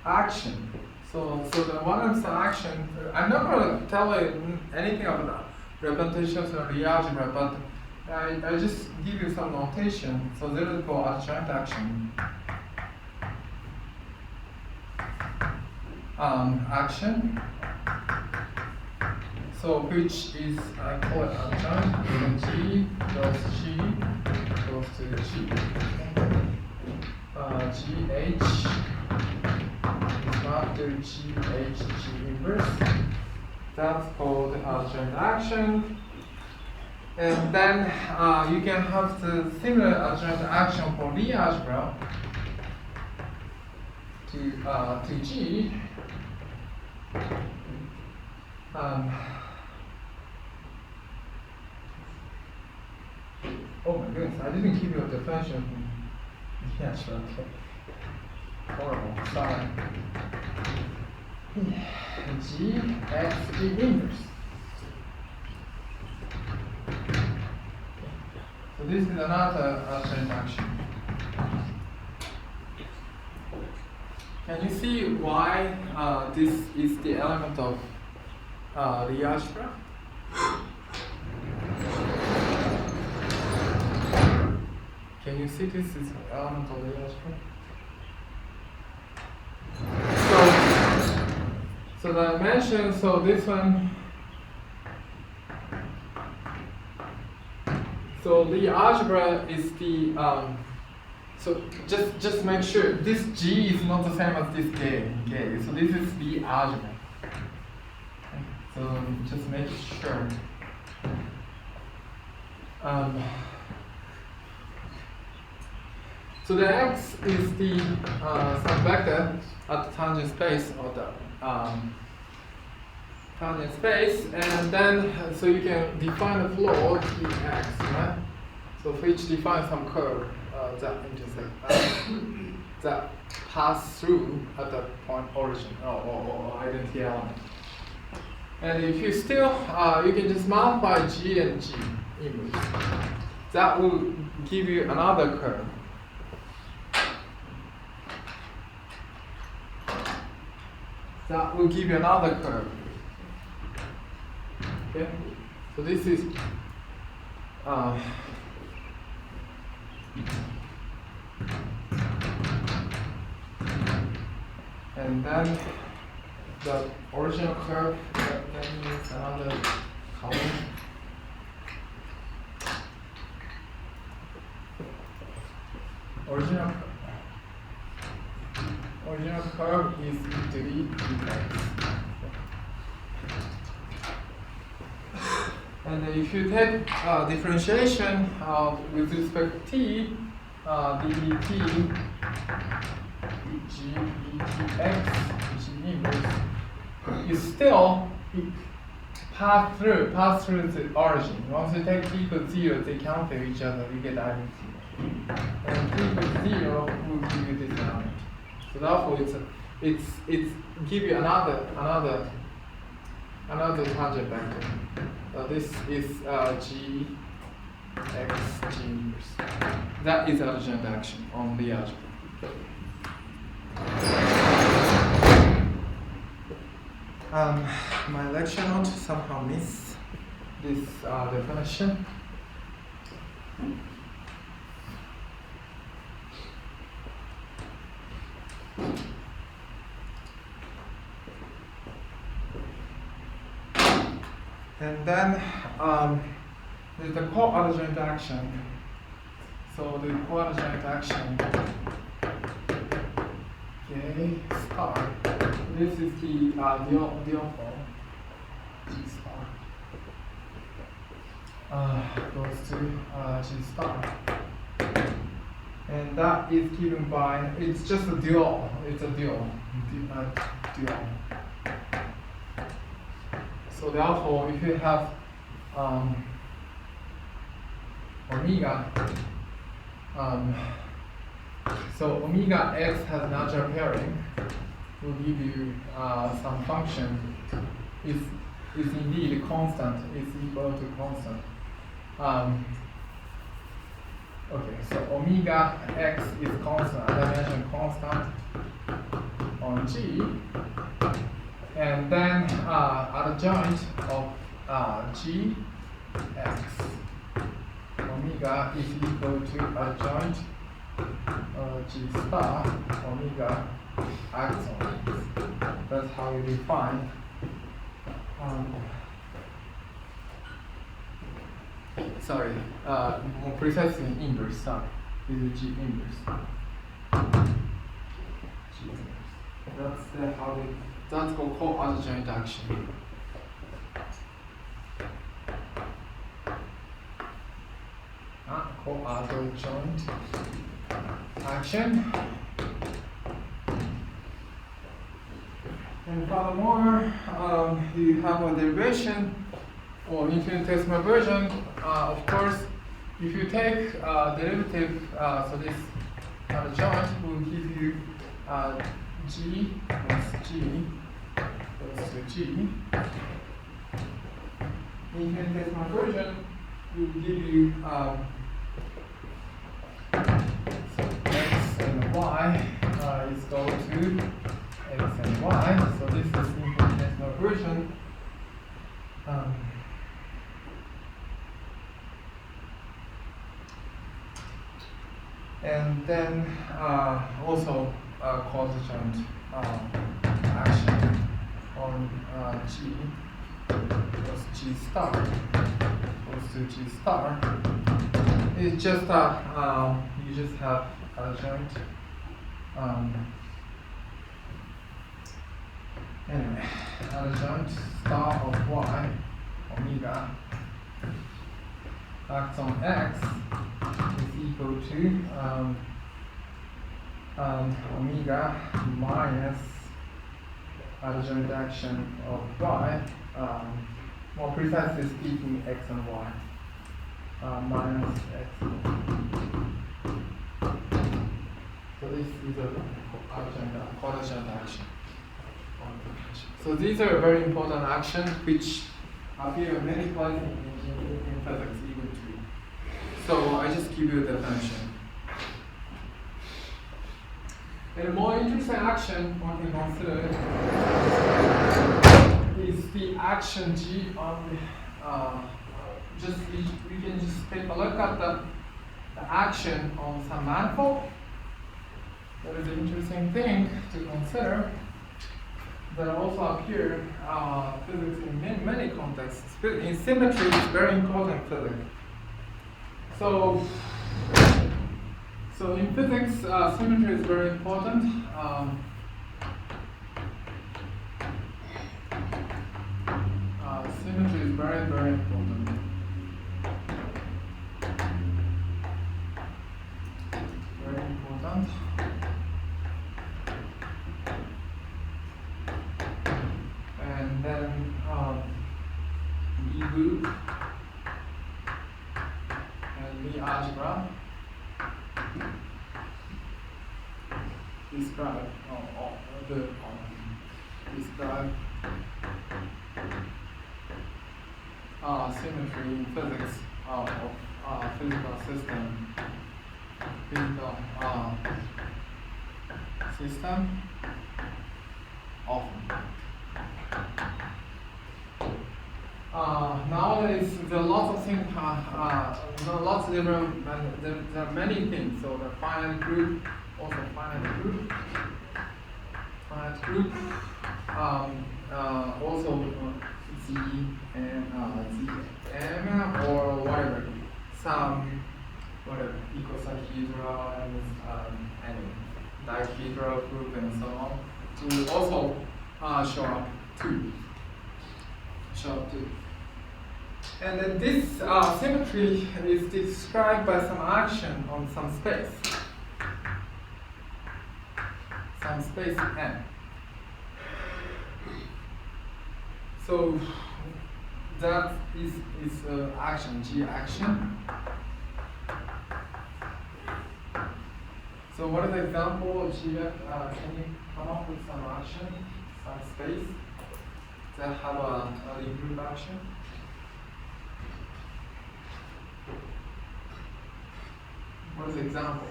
Speaker 1: action. So the one is the action. I'm not going to tell you anything about representations or the algebra, but I just give you some notation. So there is for adjoint action. Action. So which is, I call it adjoint, G goes to G, GH is after GH, G inverse. That's called adjoint action. And then you can have the similar adjoint action for the algebra to G. Oh my goodness, I didn't give you a definition. Yes, okay. Horrible, sorry. G, X, G inverse. So this is another adjoint action. Can you see why this is the element of the algebra? Can you see this is an element of the algebra? So the dimension, so this one, so the algebra is the, so just make sure this G is not the same as this K. So this is the algebra. So just make sure. So the X is the some vector at the tangent space or the tangent space, and then so you can define the floor Tx, right? So for each define some curve that intersect that pass through at the point origin or identity element. And if you still you can just multiply G and G inverse. That will give you another curve. That will give you another curve. Okay? So this is and then the original curve that means another column. Original curve is into dx. And if you take differentiation with respect to t, dt, dx, which is inverse, you still pass through the origin. Once you take t equals 0, they cancel each other, you get identity. And t equals 0 will give you this element. So therefore it's give you another tangent vector. This is g x g inverse. That is adjoint action on the algebra. My lecture note somehow missed this definition. And then there's the co-adjoint action. So the co-adjoint action, okay, star. This is the diopole, G star. Goes to G star. And that is given by, it's just a dual, it's a dual. So therefore, if you have omega, so omega x has natural pairing, will give you some function is indeed constant, is equal to constant. Okay, so omega x is constant, as I mentioned, constant on G. And then adjoint of G x omega is equal to adjoint G star omega acts on x. That's how we define more precisely inverse. Sorry, this is G inverse. G inverse. That's called co-adjoint action. Co-adjoint action. And furthermore, you have a derivation or infinitesimal version. Of course, if you take derivative, so this adjoint will give you G plus G goes to G. Infinitesimal version will give you x and y is equal to x and y. So this is infinitesimal version. And then also coadjoint action on G plus G star goes to G star. It's just you just have adjoint. Anyway, adjoint star of y omega acts on x is equal to omega minus adjoint action of y, more precisely speaking, x and y, minus x. So this is a coadjoint action. So these are very important actions which appear many places in physics, even too. So I just give you the definition. And a more interesting action one can consider is the action G on we can just take a look at the action on some manifold. That is an interesting thing to consider. That also appear physics in many contexts. In symmetry, it's very important in physics. So in physics, symmetry is very important. Symmetry is very, very important. Very important. And then group and the algebra describe describe symmetry in physics of physical system often. Nowadays, there are lots of things, lots of different, there are many things. So the finite group, also finite group, also Z and Zm or whatever, some whatever icosahedral and dihedral group and so on will also show up too. And then this symmetry is described by some action on some space n. So that is action, G action. So what is the example of G? Can you come up with some action, some space that have a group action? What is the example?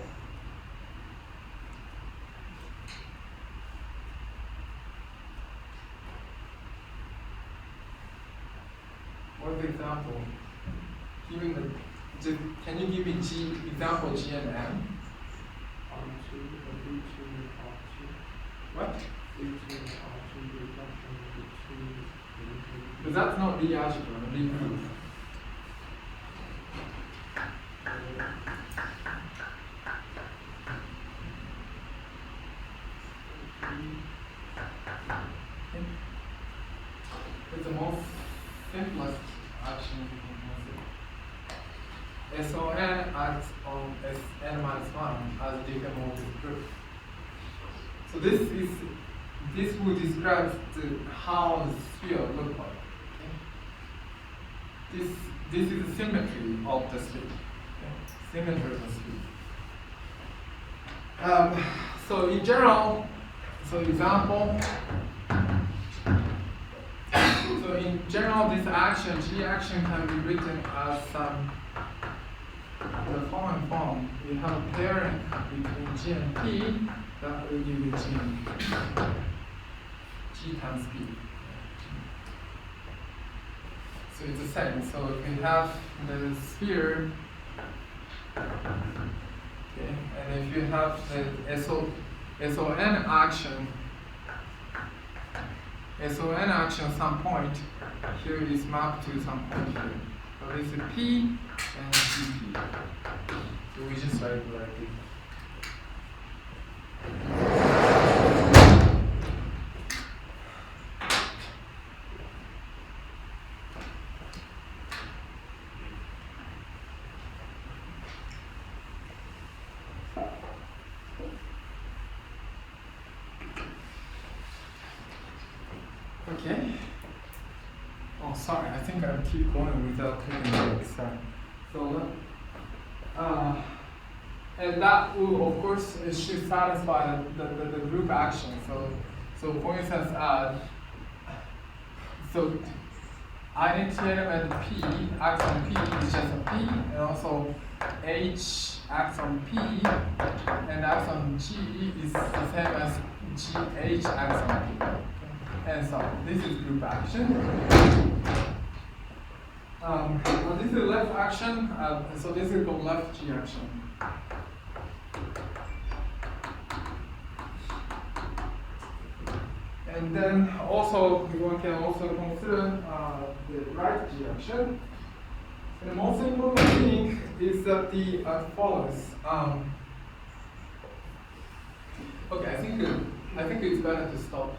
Speaker 1: What is the example? Can you give me example G and M? What? But that's not the algebra, the group. It's the most simplest action you can consider. SON acts on Sn minus 1 as a decomposed group. So this will describe how the sphere looks like. Okay? This is the symmetry of the sphere. Okay? Symmetry of the sphere. So in general, example. So in general, this action, G action, can be written as the following form. We have a pairing between G and P that will give you G times P. So it's the same. So if we have the sphere, okay, and if you have the SON action some point, here is mapped to some point here. So this is P and GP. So we just write it like this. Okay. Oh, sorry. I think I'll keep going without taking breaks. So, and that will, of course, it should satisfy the group action. So for instance, so identity element P acts on P is just a P, and also H acts on P and acts on G is the same as GH acts on P. And so this is group action. This is left action. So this is called left G action. And then also one can also consider the right G action. And the most important thing is that the follows. Okay, I think it's better to stop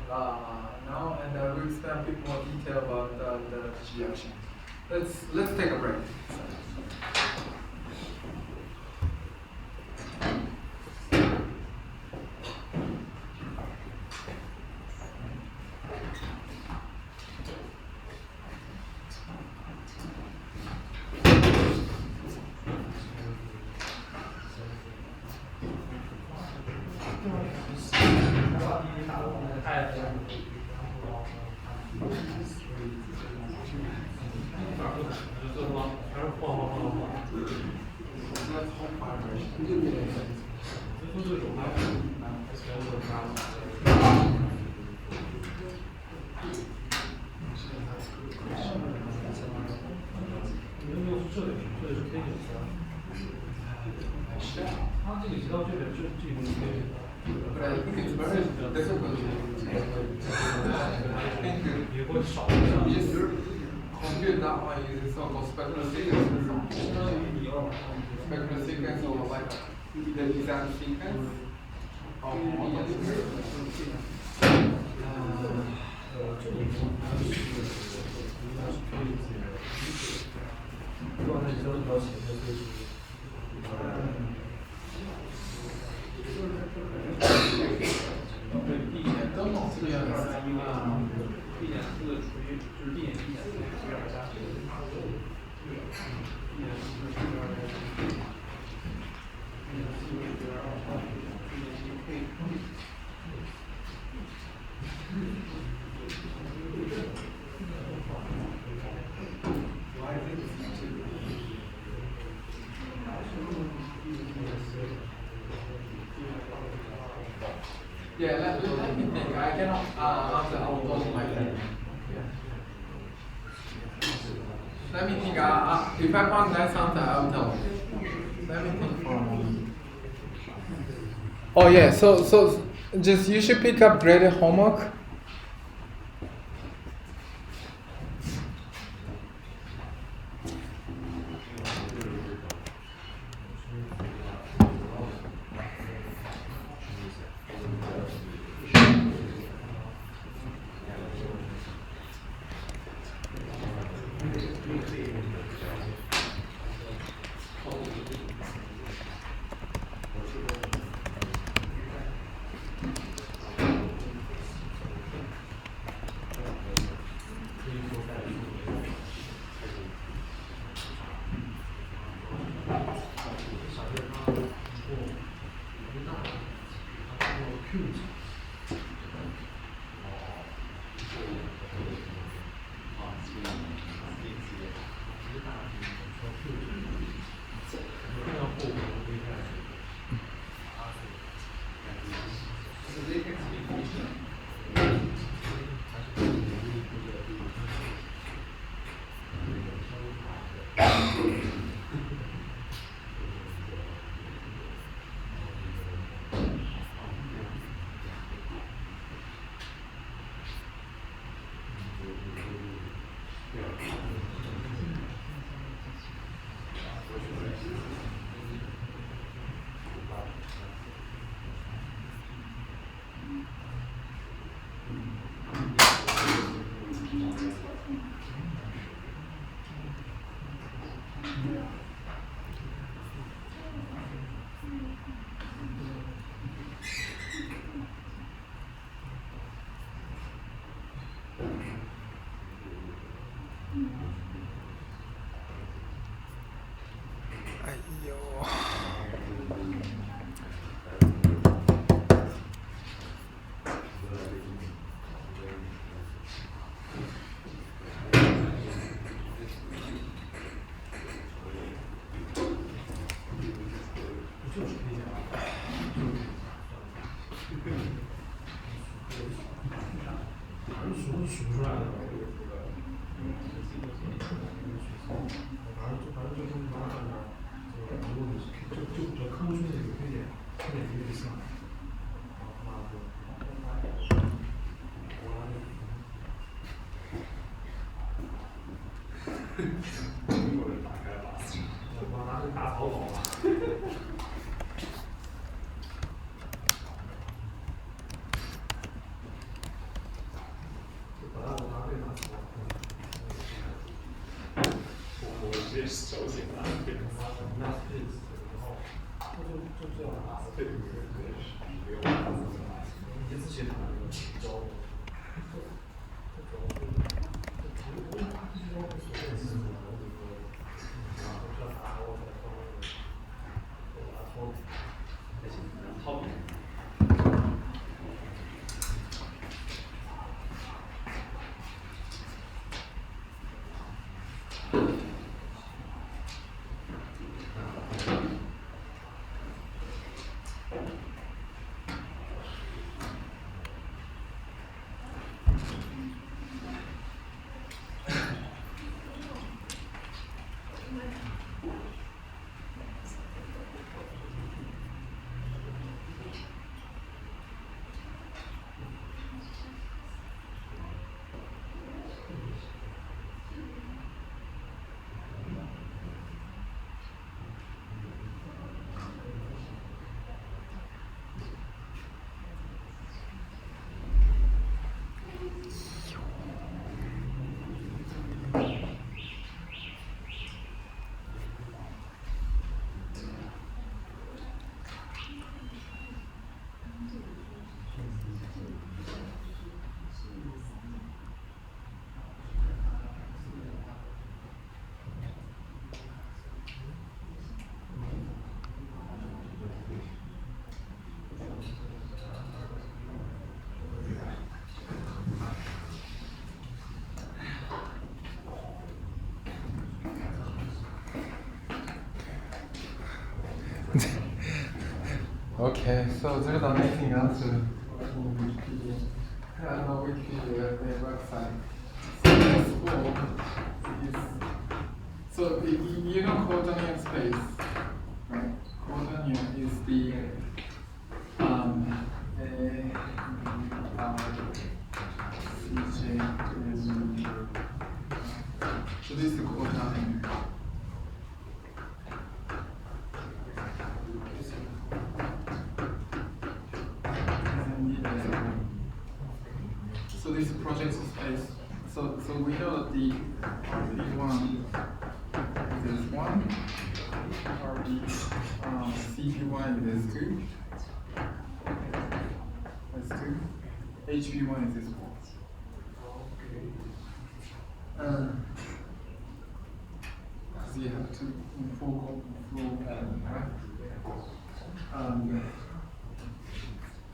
Speaker 1: now, and we'll explain a bit more detail about the G action. Let's take a break. That's whole vibration. But I think it's very difficult to think just compute that one using so-called spectral sequence. Spectral sequence or like the exact sequence of都弄这个样子。Yeah, let me think. I cannot answer all those in my head. Yeah. Let me think. If I found that answer, I'll tell you. Let me think for a moment. Oh yeah, so just you should pick up graded homework. Okay, so there's anything else in Wikipedia. No, Wikipedia, the website. So you know coordinate space, right? Coordinate is the so this is coordinate. So this is project space. So we know that the RP1 is 1, CP1 is 2, that's 2, HP1 is 4. Because you have to full element, right?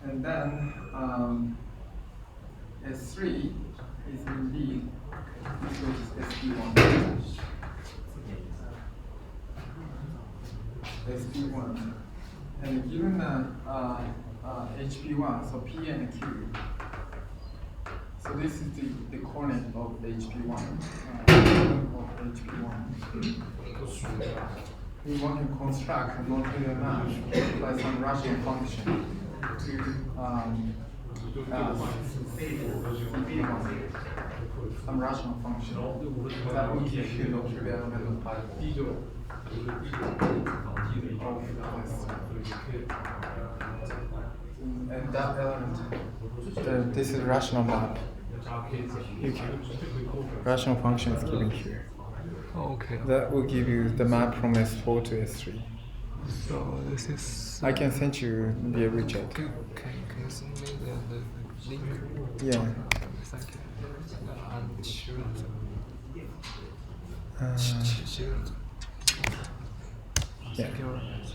Speaker 1: And then S3 is indeed equal to SP1. SP1. And given HP1, so P and Q. So this is the coordinate of HP1. We want to construct a non-trivial map by some rational function to some rational function that will give you non-trivial element of particle. And that element, this is rational map. Rational function is given here.
Speaker 5: Okay.
Speaker 1: That will give you the map from S4 to S3.
Speaker 5: So this is.
Speaker 1: I can send you the widget.
Speaker 5: Can you send me the link?
Speaker 1: Yeah.
Speaker 5: Thank you. And shoot. Shoot.
Speaker 1: Yeah.
Speaker 5: Thank you very much.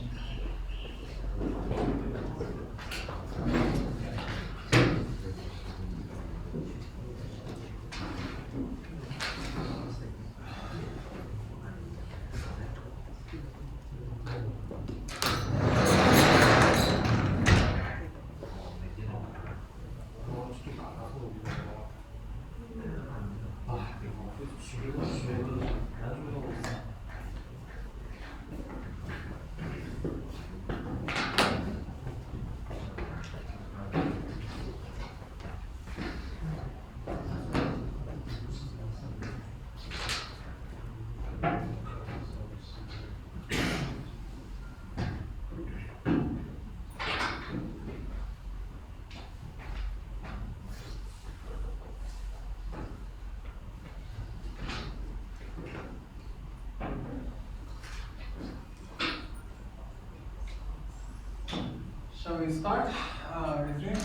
Speaker 1: Shall we start? Resume.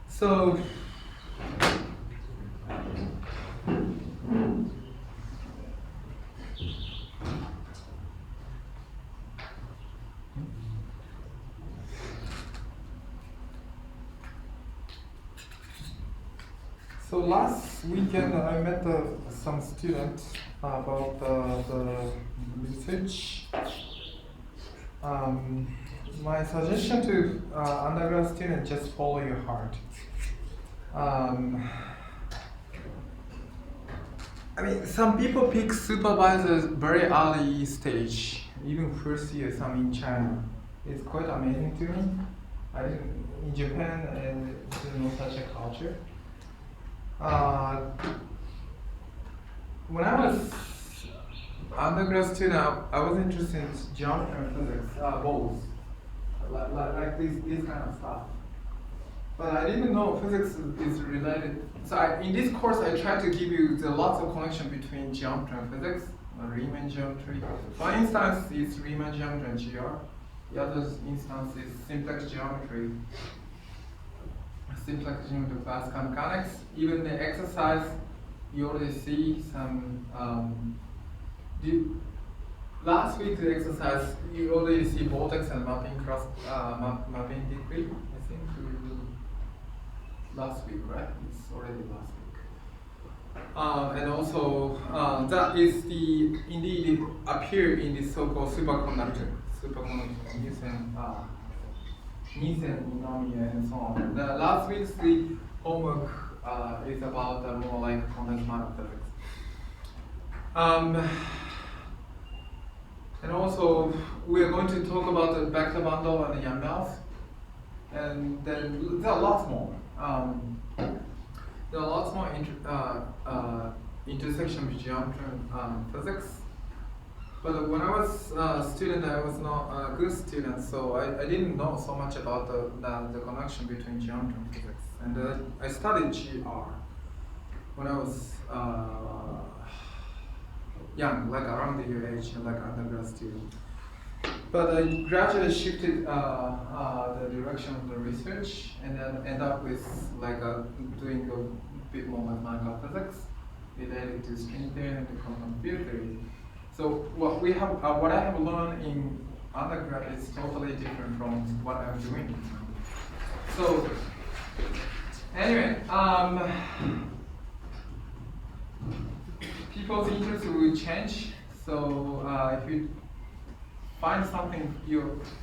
Speaker 1: So, last weekend I met some students about the research. My suggestion to undergrad students, just follow your heart. I mean, some people pick supervisors very early stage, even first year, some in China. It's quite amazing to me. I didn't, in Japan, there's no such a culture. When I was undergrad student, I was interested in geometry and physics, both, like this kind of stuff. But I didn't know physics is related. So in this course, I try to give you the lots of connection between geometry and physics, Riemann geometry. For instance, it's Riemann geometry and GR. The other instance is simplex geometry. Simplex geometry, classical mechanics. Even the exercise, you already see some. Last week's exercise, you already see vortex and mapping mapping degree. I think last week, right? It's already last week. And also that is the indeed appear in the so-called superconductor Nielsen, Inomiya, and so on. The last week's the homework is about more like condensed matter physics. And also we are going to talk about the vector bundle and the Yang-Mills, and then there are lots more. There are lots more intersection with geometry and physics. But when I was a student, I was not a good student, so I didn't know so much about the connection between geometry and physics. And I studied GR when I was young, like around the year age, like undergrad student. But I gradually shifted the direction of the research, and then end up with like doing a bit more mathematical physics related to string theory and quantum field theory. So what I have learned in undergrad is totally different from what I'm doing. So anyway, people's interest will change. So if you find something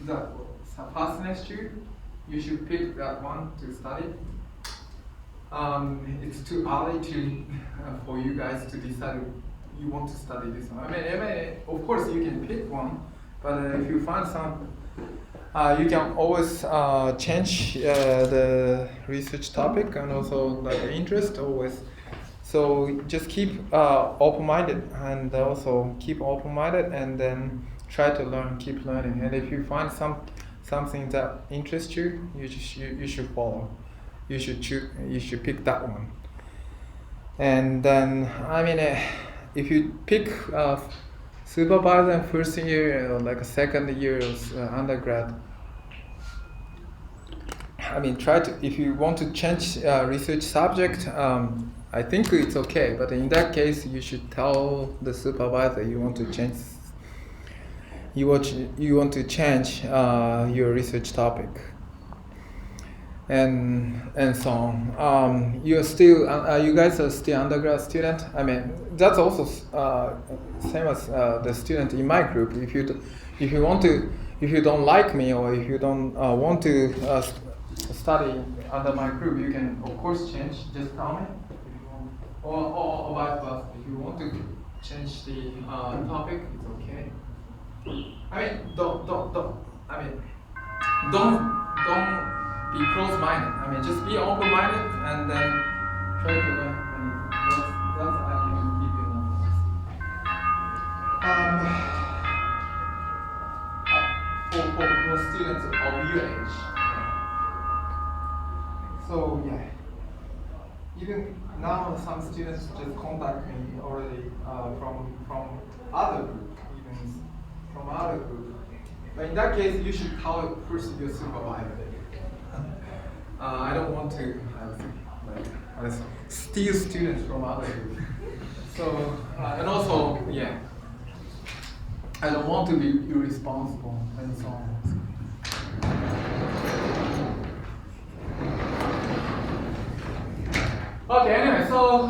Speaker 1: that fascinates you, you should pick that one to study. It's too early for you guys to decide you want to study this one. I mean, of course you can pick one, but if you find some, you can always change the research topic and also like the interest always. So just keep open-minded, and also keep open-minded, and then try to learn, keep learning. And if you find something that interests you, you should follow. You should choose. You should pick that one. And then if you pick supervisor in first year or like a second year of undergrad, try to, if you want to change research subject, I think it's okay, but in that case you should tell the supervisor you want to change your research topic, and so on. You guys are still undergrad student. That's also same as the student in my group. If you don't like me, or if you don't want to study under my group, you can of course change. Just tell me, if you want, or vice versa. If you want to change the topic, it's okay. Don't be close-minded. Just be open-minded, and then try to learn anything. That's I can give you enough. For students of your age. So yeah, even now some students just contact me already from other group, even from other group. But in that case, you should tell first your supervisor. I don't want to steal students from other group. So and also I don't want to be irresponsible and so on. Okay, anyway, so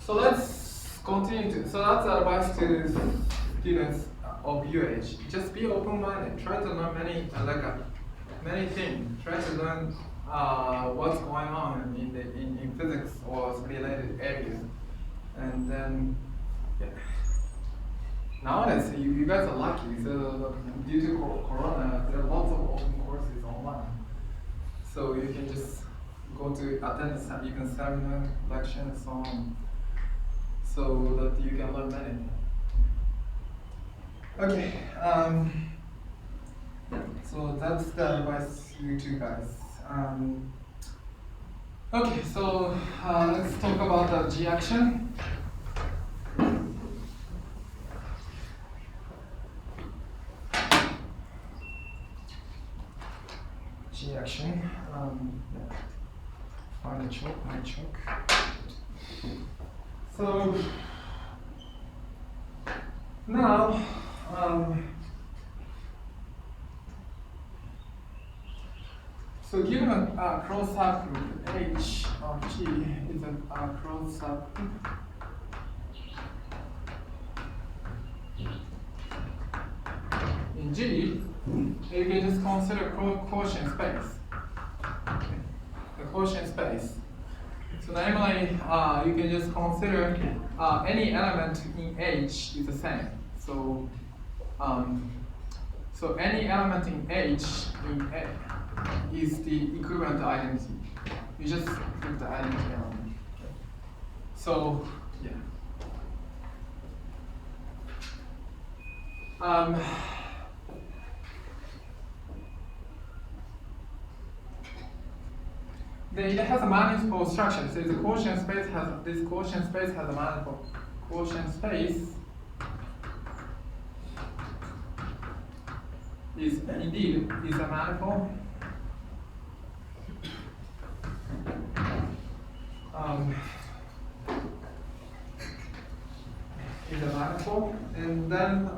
Speaker 1: let's continue. So that's advice to students of your age. Just be open-minded. Try to learn many things. Try to learn what's going on in physics or related areas, and then nowadays you guys are lucky. So due to Corona, there are lots of open courses online. So you can just go to attend even seminar, lecture, and so on, so that you can learn many. Okay, so that's the advice to you two guys. Okay, so let's talk about the G action. G action. Find the choke, my choke. So now, So given a closed subgroup H of G is a closed subgroup. In G, you can just consider quotient space. The quotient space. So namely, you can just consider any element in H is the same. So, so any element in H in A is the equivalent identity. You just put the identity element. So, yeah. It has a manifold structure. So the quotient space has this quotient space has a manifold. Quotient space is indeed is a manifold. Is a manifold, and then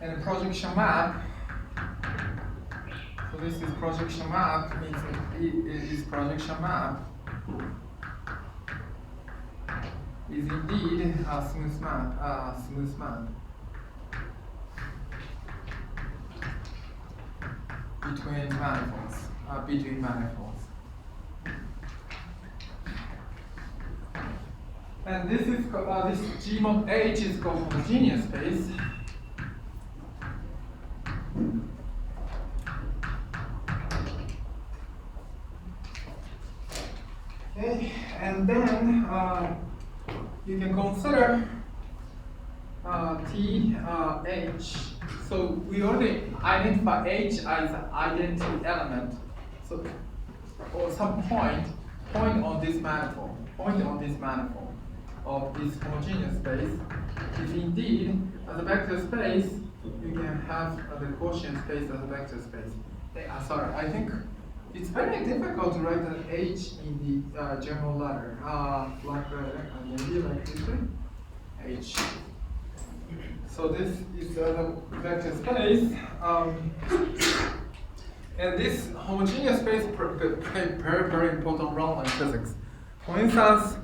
Speaker 1: and projection map. So this is projection map. Means it is projection map is indeed a smooth map. Smooth map between manifolds. Between manifolds. And this is this G mod H is called homogeneous space. Okay, and then you can consider T H. So we already identify H as an identity element. So or some point on this manifold, of this homogeneous space. If indeed as a vector space, you can have the quotient space as a vector space. Sorry, I think it's very difficult to write an H in the general letter. Like maybe like this way, H. So this is the vector space, and this homogeneous space play very important role in physics. For instance,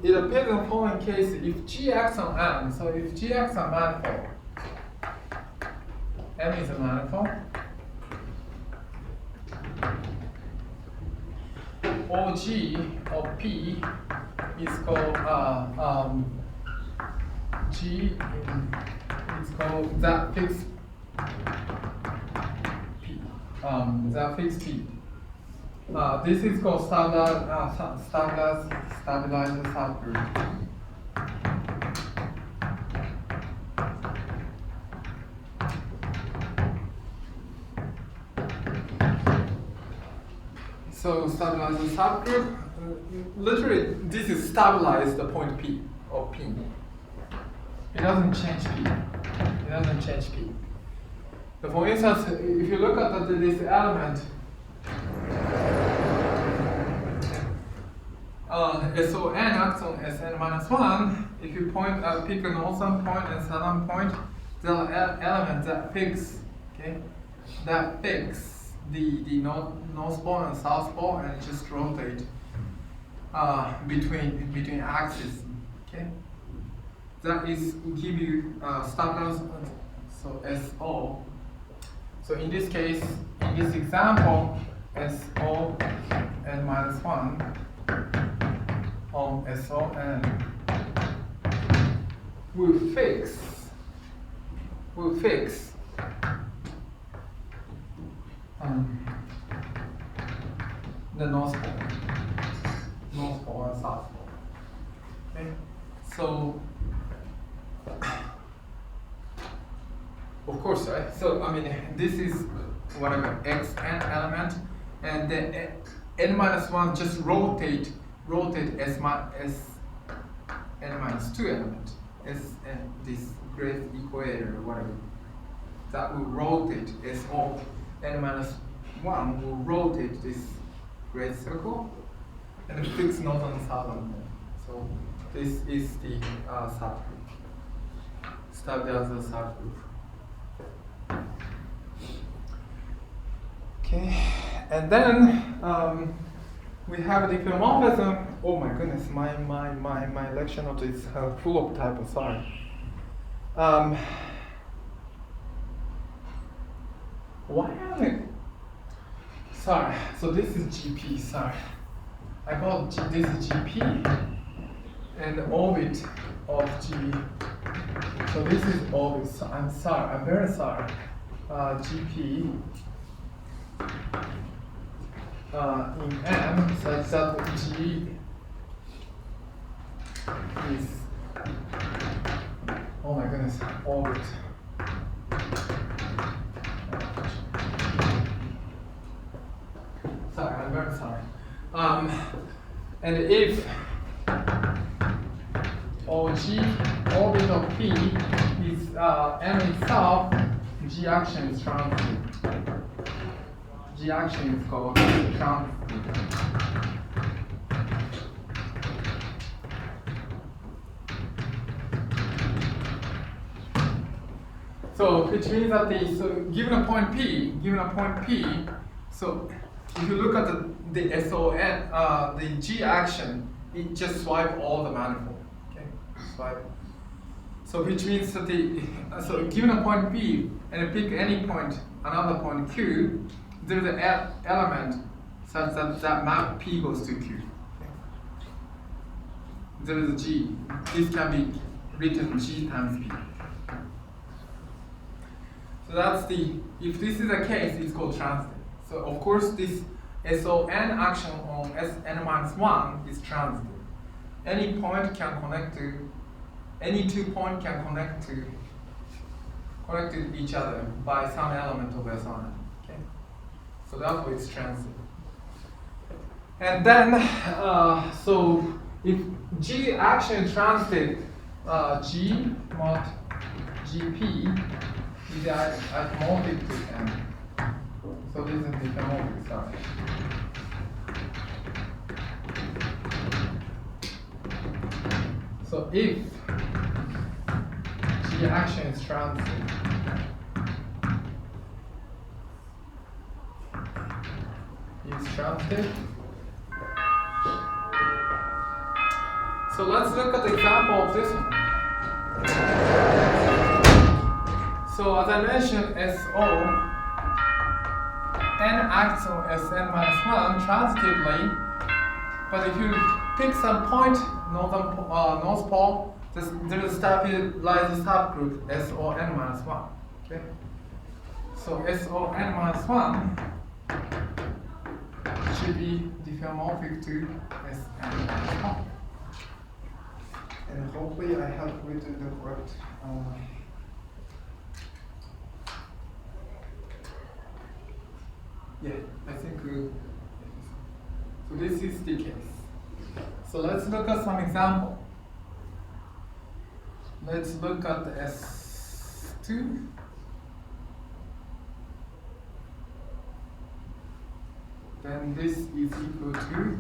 Speaker 1: it appears in the following case: if Gx on M, so if Gx on manifold, M is a manifold, OG of P is called G is called that fixed P. That fixed P. This is called stabilized subgroup. So stabilized subgroup, literally this is stabilized the point P of P. It doesn't change P. It doesn't change P. So for instance, if you look at this element, SON acts on Sn minus 1, if you pick a northern point and southern point, the element that fix, okay, that fix the north pole and south pole and just rotate between axes, okay. That is give you stabilized, so SO. So in this case, in this example, SO n minus 1 on SON will fix the north pole and south pole. Okay, so of course, right? So I mean, this is whatever xn element, and then n minus 1 just rotate n minus 2 element, S and this great equator or whatever, that will rotate SO n minus 1 will rotate this great circle and fix northern southern. So this is the subgroup. Study as a subgroup. Okay, and then we have the diffeomorphism. Oh my goodness, my lecture note is full of typos. Sorry. Why am I? Sorry. So this is GP. Sorry, I call this is GP and the orbit of G. So this is orbit. So I'm sorry. I'm very sorry. GP. In M such that G is, oh my goodness, orbit. Sorry, I'm very sorry. And if OG orbit of P is M itself, G action is transitive. G action is called transitive. So which means that given a point P, so if you look at the SON, the G action, it just swipe all the manifold. Okay, swipe. So which means that so given a point P and pick any point, another point Q, there is an element such that map P goes to Q. Okay. There is a G. This can be written G times P. So that's if this is the case, it's called transitive. So of course this SON action on Sn-1 is transitive. Any point can connect to, any 2 points can connect to each other by some element of SON. Okay? So therefore it's transitive. And then, so if G action is transitive, G mod GP is isomorphic to M. So this is the isomorphic side. So if G action is transitive, so let's look at the example of this one. So as I mentioned, SO n acts on Sn-1 transitively, but if you pick some point north pole, there is a stabilized subgroup SOn-1. Okay, so SOn-1 should be diffeomorphic to Sn-1. And hopefully I have written the correct. Yeah, I think so. This is the case. So let's look at some example. Let's look at the S2. Then this is equal to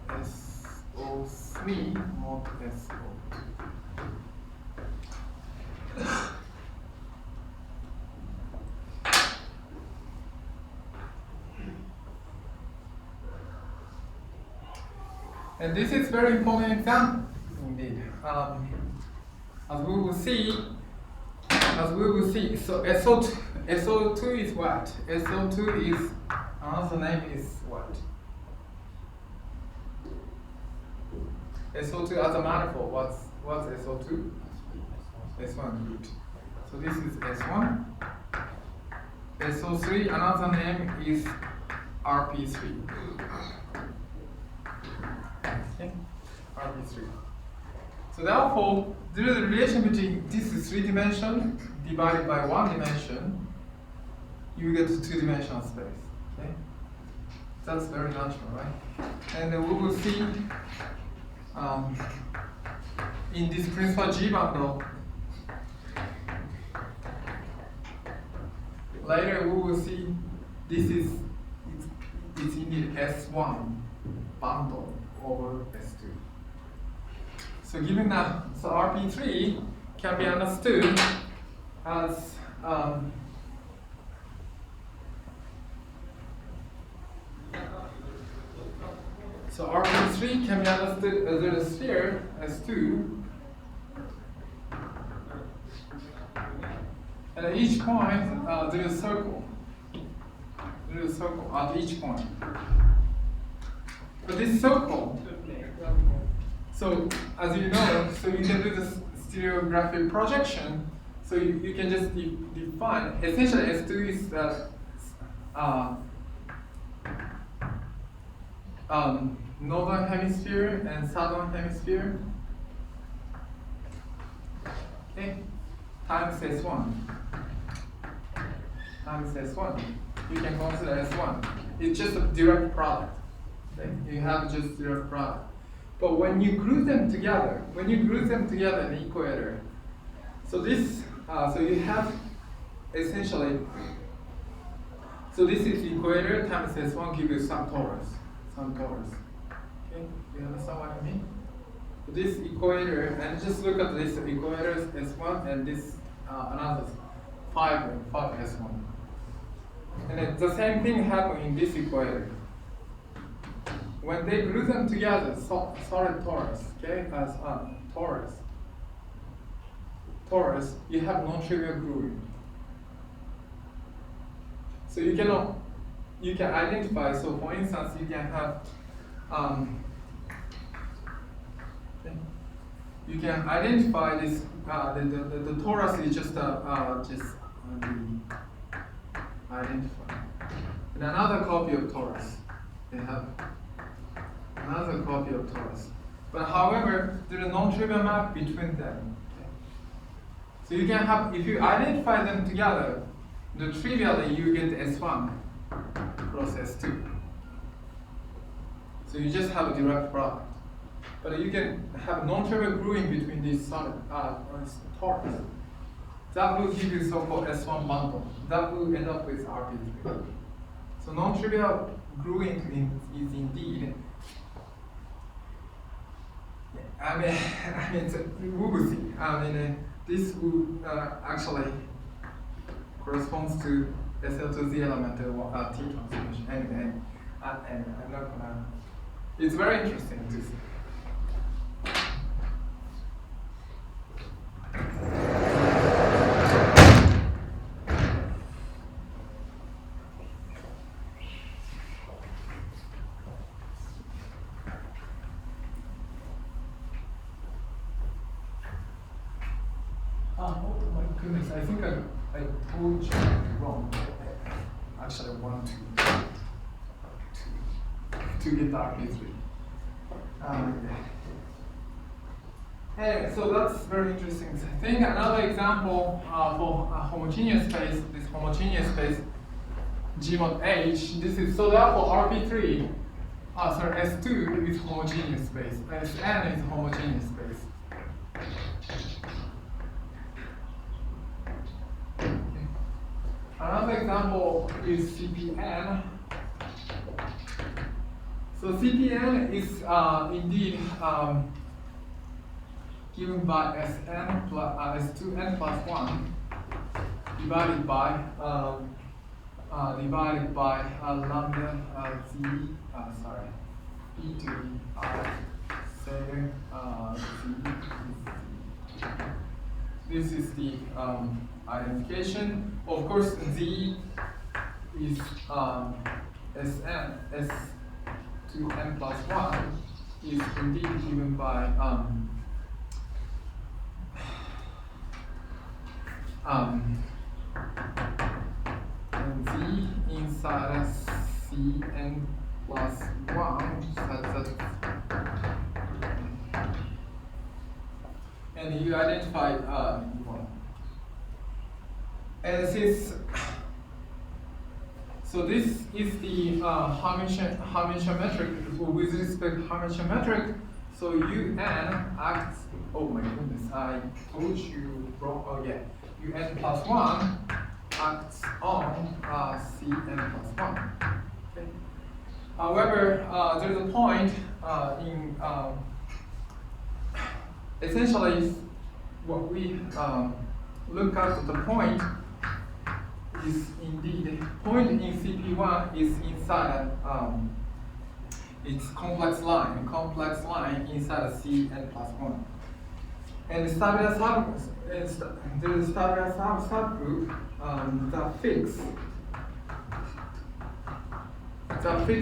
Speaker 1: SO3 mod SO2. And this is very important example indeed. As we will see, so SO2 is what? SO2 is, another name is what? SO2 as a manifold, what's SO2? S1, good. So this is S1. SO3, another name is RP3. Okay, RP3. So therefore, there is a relation between this is 3 dimension divided by 1 dimension, you get a 2-dimensional space. Okay, that's very natural, right? And we will see in this principal G bundle. Later we will see this is it's indeed S1 bundle over S2. So given that, so RP3 can be understood as so RP3 can be understood as a sphere S2, and at each point there is a circle. There is a circle at each point. But this circle, so as you know, so you can do this stereographic projection. So you can just define, essentially S2 is the northern hemisphere and southern hemisphere. Okay, times S1. Times S1. You can consider S1. It's just a direct product. Okay? You have just direct product. But when you group them together, in the equator, so this, so you have essentially, so this is equator times S1 gives you some torus. Okay, you understand what I mean? This equator, and just look at this equator S1 and this another 5 S1. And the same thing happens in this equator. When they group them together, solid torus, okay, as torus, you have non-trivial grouping. So you can identify. So for instance, you can have you can identify this. The torus is just identify. And another copy of torus. They have another copy of torus. But however, there is a non-trivial map between them. Okay? So you can have, if you identify them together, trivially you get S1 cross S2. So you just have a direct product. But you can have non-trivial grouping between these solid torus. That will give you so-called S1 bundle. That will end up with RP3. So non-trivial grouping is indeed, we will see. This will actually corresponds to SL2Z element T transformation. And I'm not gonna. It's very interesting to see. Oh my goodness, I think I told you wrong. Actually, I want to get the RP3. Anyway, so that's very interesting. I think another example for a homogeneous space, this homogeneous space G mod H, this is, so therefore RP3, S2 is homogeneous space, Sn is homogeneous space. Another example is CPN. So CPN is indeed given by Sn plus S2n plus 1 divided by lambda z e to the r z. This is the identification. Of course, z is Sn S2n plus 1 is indeed given by and z inside Cn plus 1 such that, and you identify E1. And since, so this is the Hermitian metric. With respect to Hermitian metric, So UN acts, oh my goodness, I told you wrong, oh yeah. UN plus 1 acts on Cn plus 1. Okay. However, there's a point in, essentially what we look at the point is indeed, point in CP1 is inside its complex line inside a Cn plus 1. And the stabilized subgroup, there is a stabilized subgroup that fits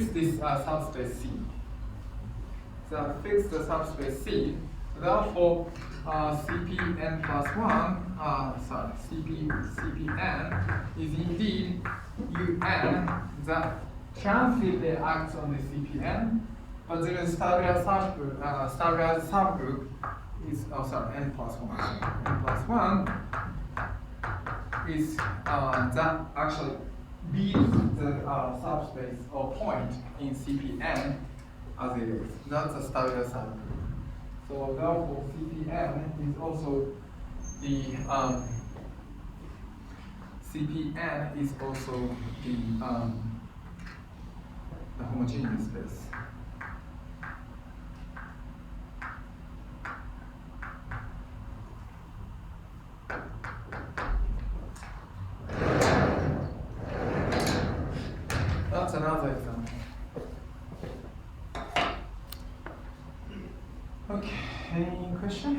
Speaker 1: this subspace C. That fits the subspace C. Therefore, Cpn plus 1, Cpn is indeed Un that transitively acts on the Cpn, but there is stabilized subgroup is, n plus 1. N plus 1 is that actually beats the subspace or point in Cpn as it is. That's a stabilized subgroup. So therefore, Cpn is also the homogeneous space. That's another example. Okay, any question?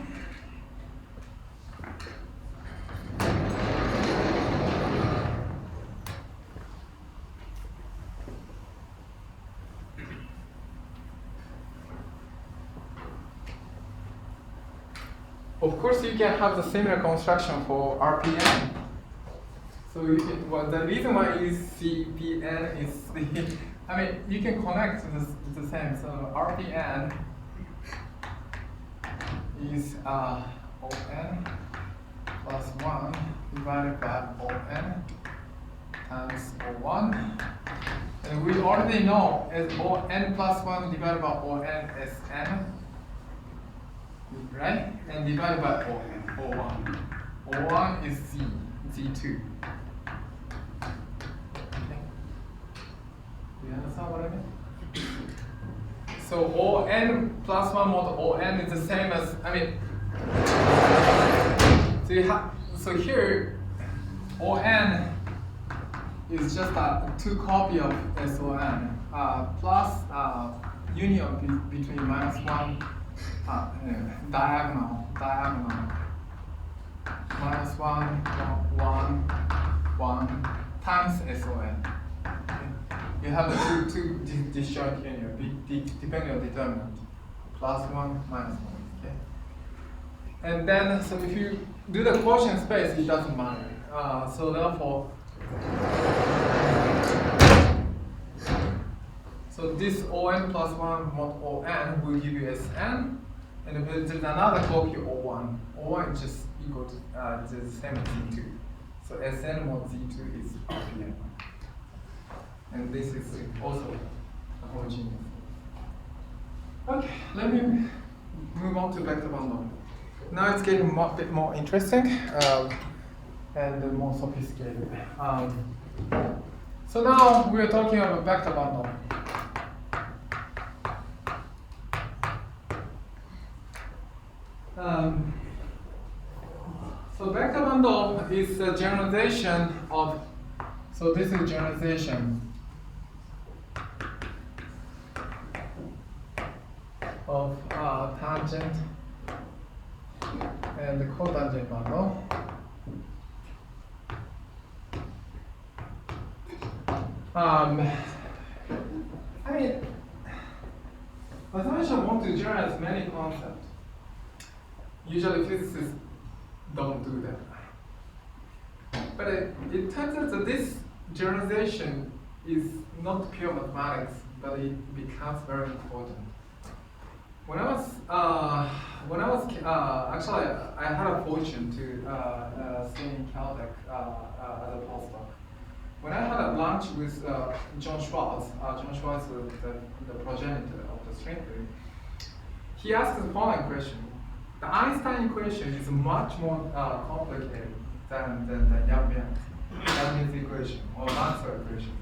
Speaker 1: Of course, you can have the similar construction for RPN. So you can, well, the reason why is CPN is the, I mean, you can connect the same. So RPN is ON plus 1 divided by ON times O1. And we already know as ON plus 1 divided by ON is N, right? And divided by ON, O1. O1 is Z, Z2. Okay. Do you understand what I mean? So ON plus 1 mod ON is the same as, I mean, so you have, so here ON is just a 2 copy of SON plus union between minus 1 diagonal minus 1 1 times SON. You have a two disjoint union depending on determinant, plus 1 minus 1. Okay. And then, so if you do the quotient space, it doesn't matter. So therefore, so this ON plus 1 mod ON will give you SN, and there's another copy O1. O1 is just equal to the same as Z2. So SN mod Z2 is RPN. And this is also a homogeneous. Okay, let me move on to vector bundle. Now it's getting a bit more interesting and more sophisticated. So now we're talking about vector bundle. So vector bundle is a generalization of, so this is generalization of tangent and the cotangent bundle. I mean, as much as I want to generalize many concepts, usually physicists don't do that. But it turns out that this generalization is not pure mathematics, but it becomes very important. When I was actually I had a fortune to stay in Caltech as a postdoc. When I had a lunch with John Schwartz is the progenitor of the string theory, he asked the following question. The Einstein equation is much more complicated than the Yang-Mills equation or Maxwell equation.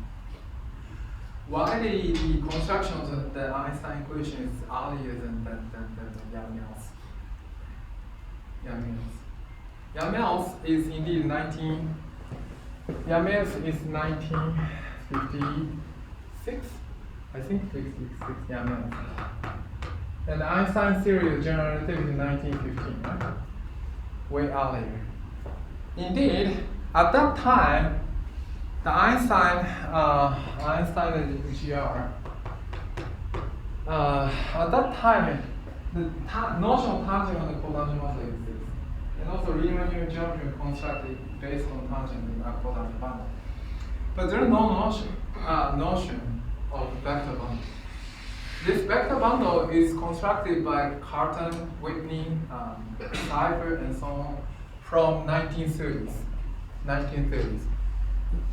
Speaker 1: Why the construction of the Einstein equation is earlier than the Yang-Mills? Yang-Mills is indeed 1956, I think 56 Yang-Mills. And the Einstein theory of general relativity in 1915, right? Way earlier. Indeed, at that time, the Einstein and GR, at that time, the notion of tangent and cotangent also exists. And also Riemann geometry constructed based on tangent and cotangent bundle. But there is no notion of vector bundle. This vector bundle is constructed by Cartan, Whitney, Cipher, and so on from 1930s.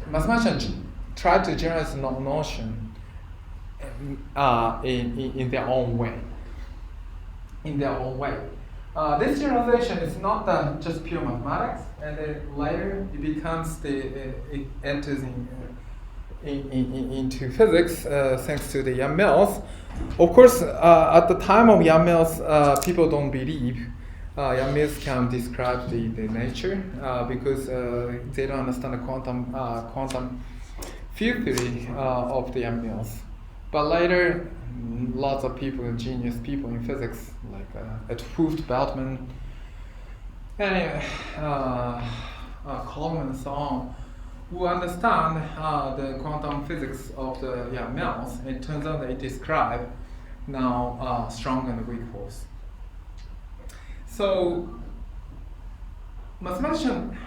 Speaker 1: Mathematicians tried to generate the notion in their own way. This generalization is not just pure mathematics, and then later it becomes it enters into physics thanks to the Yang-Mills. Of course, at the time of Yang-Mills, people don't believe Yang-Mills can describe the nature because they don't understand the quantum field theory of the Yang-Mills. But later, lots of people, genius people in physics, like Hooft, Beltman, and Coleman and so on, who understand the quantum physics of the Yang-Mills. It turns out they describe now strong and weak force. So mathematicians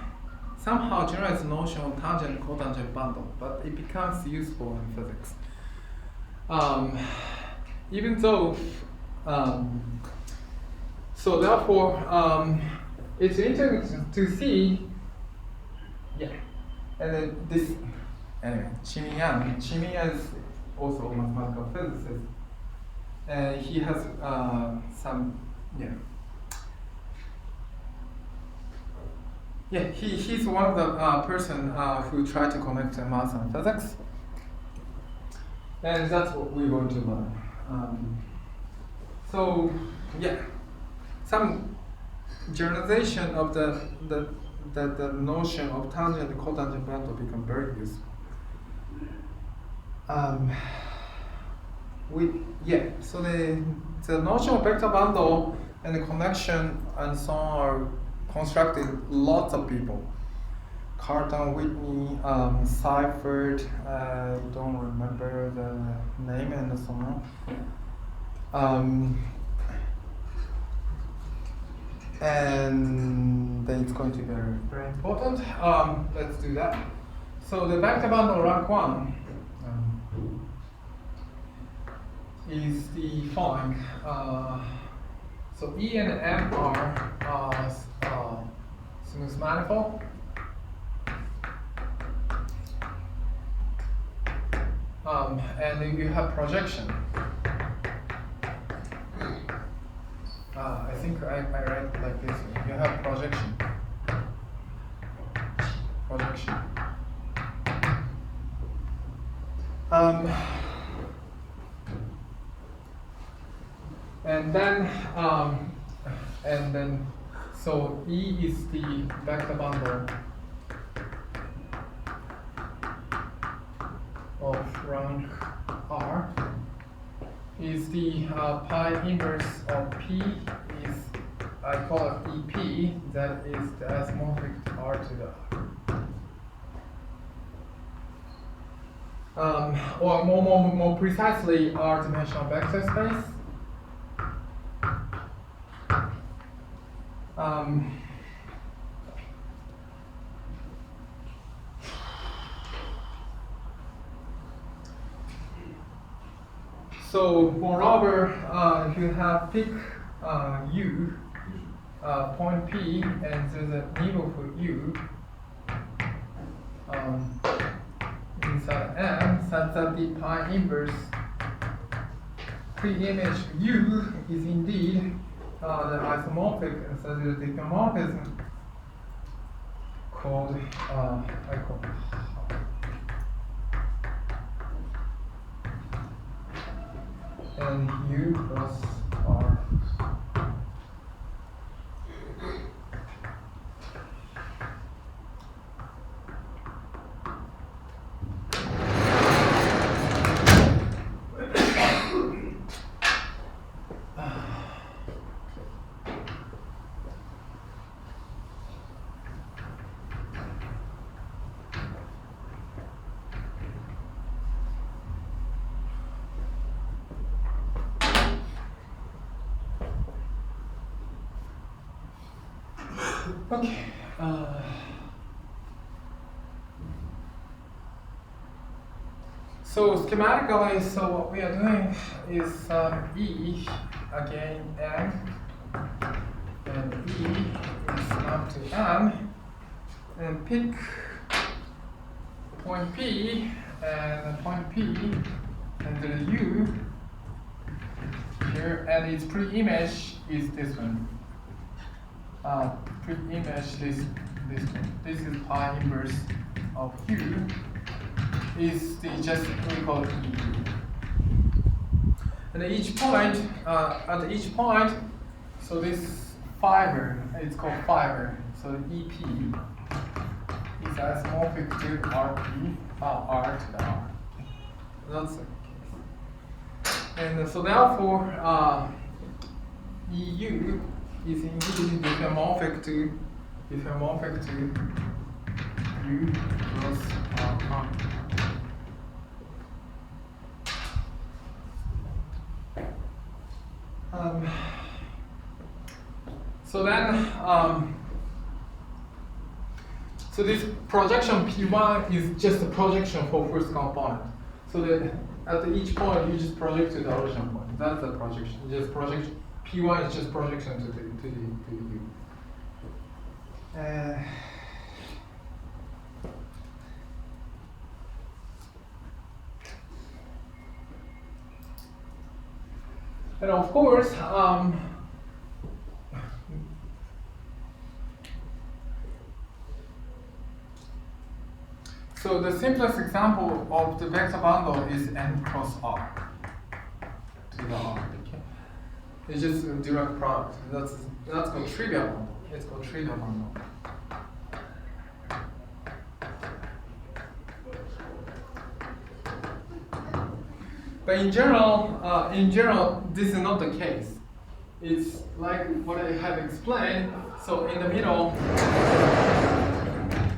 Speaker 1: somehow generate the notion of tangent and cotangent bundle, but it becomes useful in physics. Even though, so therefore, it's interesting to see, and then this, anyway, Qiming Yan is also a mathematical physicist, and he has he's one of the person who tried to connect math and physics. And that's what we're going to learn. Some generalization of the notion of tangent and cotangent bundle become very useful. So the notion of vector bundle and the connection and so on are constructed lots of people. Cartan, Whitney, Seifert, I don't remember the name and so on. And then it's going to be very, very important. Let's do that. So the vector bundle rank 1 is the following. So E and M are smooth manifold. And you have projection. I think I write it like this. You have projection. And then, so E is the vector bundle of rank R. Is the pi inverse of P is, I call it EP, that is the asymptotic R to the R. Or more precisely, R-dimensional vector space. So moreover, if you have pick U, point P, and there's a needle for U inside M, such that the pi inverse pre-image U is indeed the isomorphic, so the diffeomorphism called I call and U plus R. Okay. So schematically, so what we are doing is E again M, and E is up to M, and pick point P and point P and the U here, and its pre-image is this one. Pre-image this one. This is pi inverse of U. Is the just we call it E. And at each point, so this fiber, it's called fiber. So the EP is isomorphic to RP, R to the R. That's the case. And so therefore, EU is indeed diffeomorphic to U plus R. So then, so this projection P1 is just a projection for first component. So that at each point you just project to the origin point. That's the projection. Just projection. P1 is just projection to the U. And of course, so the simplest example of the vector bundle is n cross r to the r. Okay, it's just a direct product. That's called trivial bundle. It's called trivial bundle. But in general, this is not the case. It's like what I have explained. So in the middle,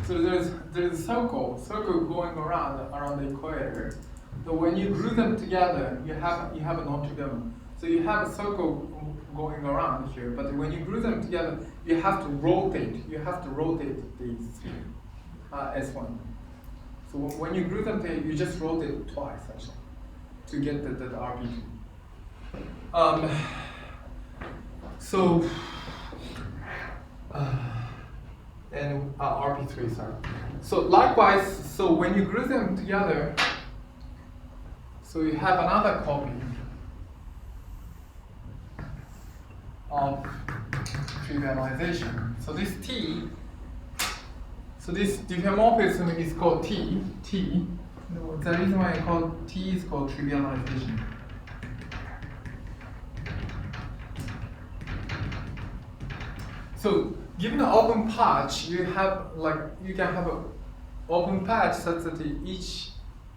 Speaker 1: so there's a circle going around the equator. So when you glue them together, you have a non-trivial. So you have a circle going around here, but when you glue them together, you have to rotate. You have to rotate these S1. So when you glue them together, you just rotate twice actually to get the RP2. And RP3, sorry. So likewise, so when you glue them together, so you have another copy of trivialization. So this T, so this diffeomorphism is called T. The reason why I call T is called trivialization. So given an open patch, you can have an open patch such that each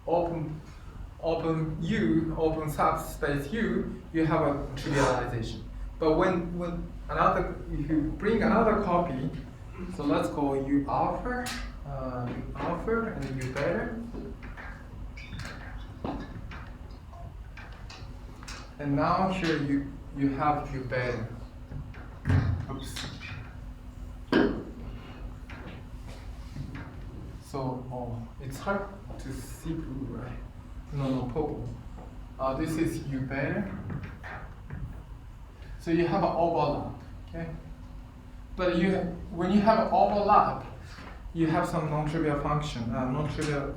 Speaker 1: open subspace U, you have a trivialization. But if you bring another copy, so let's call U alpha, and U beta. And now here you have U beta. Oops. So it's hard to see blue, right? No, purple. This is U beta. So you have an overlap, okay? But when you have an overlap, you have some non-trivial function, non-trivial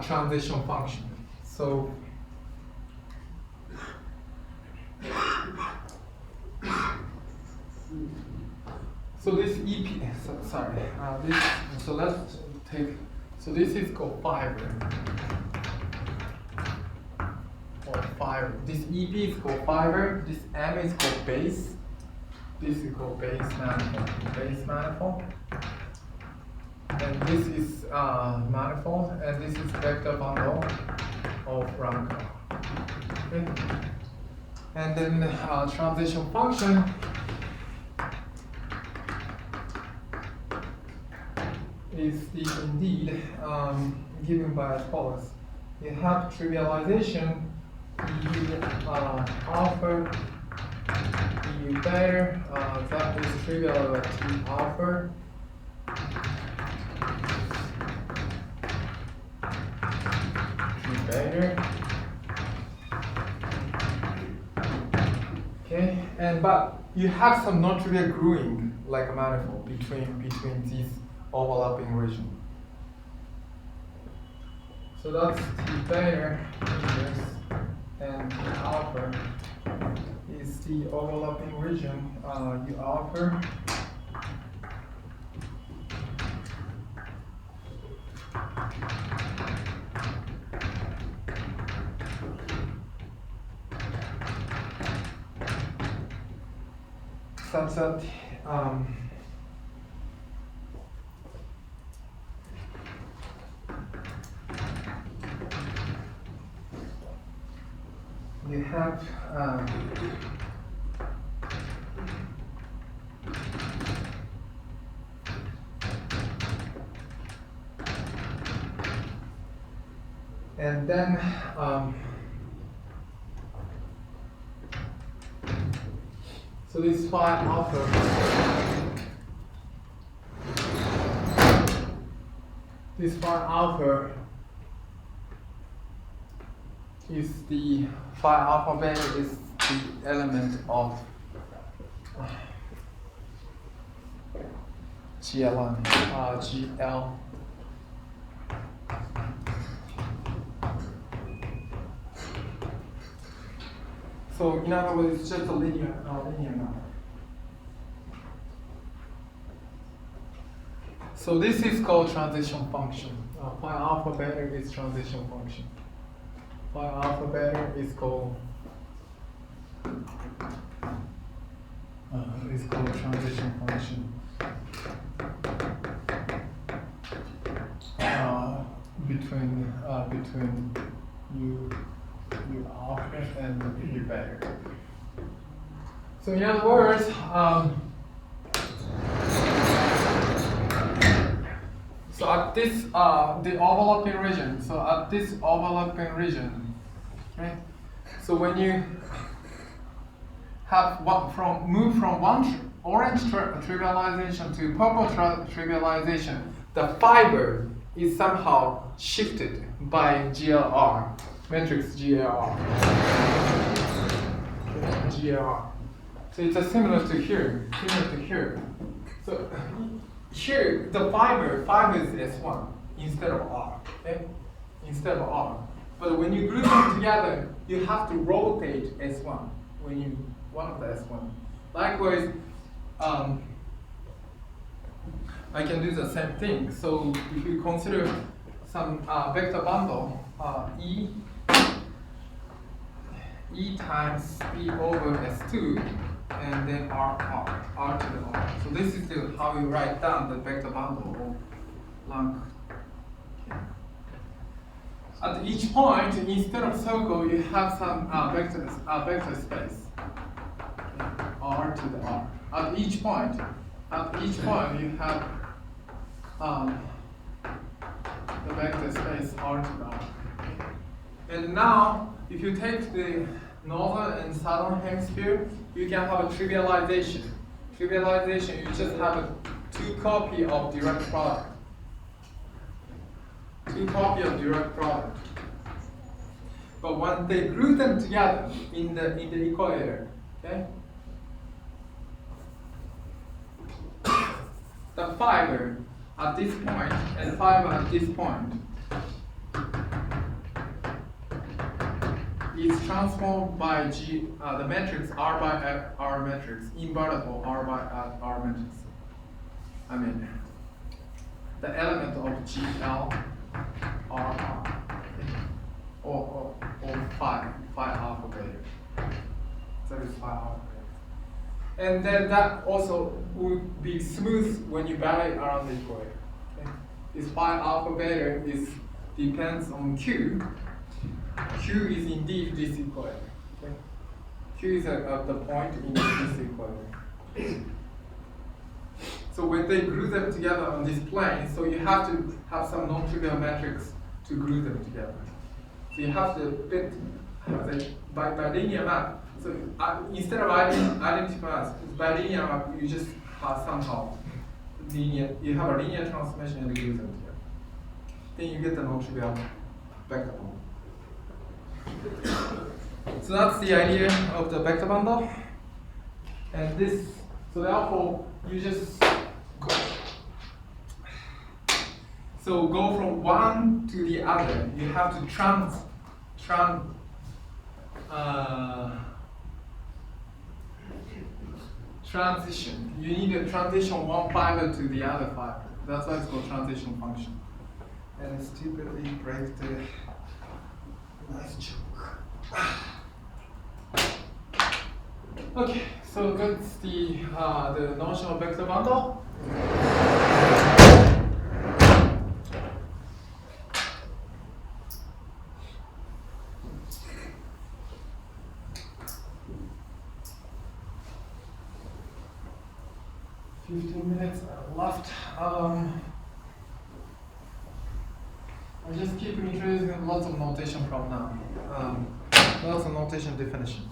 Speaker 1: transition function. So this EP, sorry, so let's take, so this is called fiber, or fiber. This EP is called fiber, this M is called base, this is called base manifold, and this is manifold, and this is vector bundle of rank R. Okay? And then transition function is indeed given by as follows. You have trivialization, you alpha, you better, that is trivial at T alpha. Better. Okay, and but you have some non-trivial gluing like a manifold between these overlapping region. So that's T beta inverse, and T alpha is the overlapping region. U alpha. Such that you have and then so this phi alpha is the phi alpha beta is the element of GL. So in other words, it's just a linear number. So this is called transition function. Phi alpha beta is transition function. Phi alpha beta is called transition function. Between U alpha and U beta. So in other words, so at this the overlapping region. So at this overlapping region, okay. So when you have move from one orange trivialization to purple trivialization, the fiber is somehow shifted by GLR, matrix GLR. GLR. So it's similar to here, So here the fiber is S1 instead of R, okay? Instead of R. But when you group them together, you have to rotate S1 when you one of the S1. Likewise, I can do the same thing. So if you consider some vector bundle, E times B over S2, and then R to the R. So this is how you write down the vector bundle of rank. Okay. At each point, instead of circle, you have some vector space. Okay. R to the R. At each point, you have the vector space R to the R. Okay. And now, if you take the northern and southern hemisphere, you can have a trivialization. Trivialization, you just have two copy of direct product. But when they group them together in the equator, okay, the fiber at this point and fiber at this point is transformed by G, the matrix R by R matrix, invertible R by R matrix. I mean, the element of GL R, or phi alpha beta. That is phi alpha beta. And then that also would be smooth when you vary around the equator. Okay? This phi alpha beta depends on Q. Q is indeed this equator. Okay? Q is the point in this equator. So when they glue them together on this plane, so you have to have some non-trivial matrix to glue them together. So you have to fit by linear map. So instead of identical maps, by linear map you just have somehow linear. You have a linear transformation and glue them together. Then you get the non-trivial vector bundle. So that's the idea of the vector bundle. And this, so therefore you just go from one to the other. You have to transition. You need to transition one fiber to the other fiber. That's why it's called transition function. And stupidly break the nice joke. Okay, so that's the notion of vector bundle. Minutes left. I just keep introducing lots of notation from now. Lots of notation definition.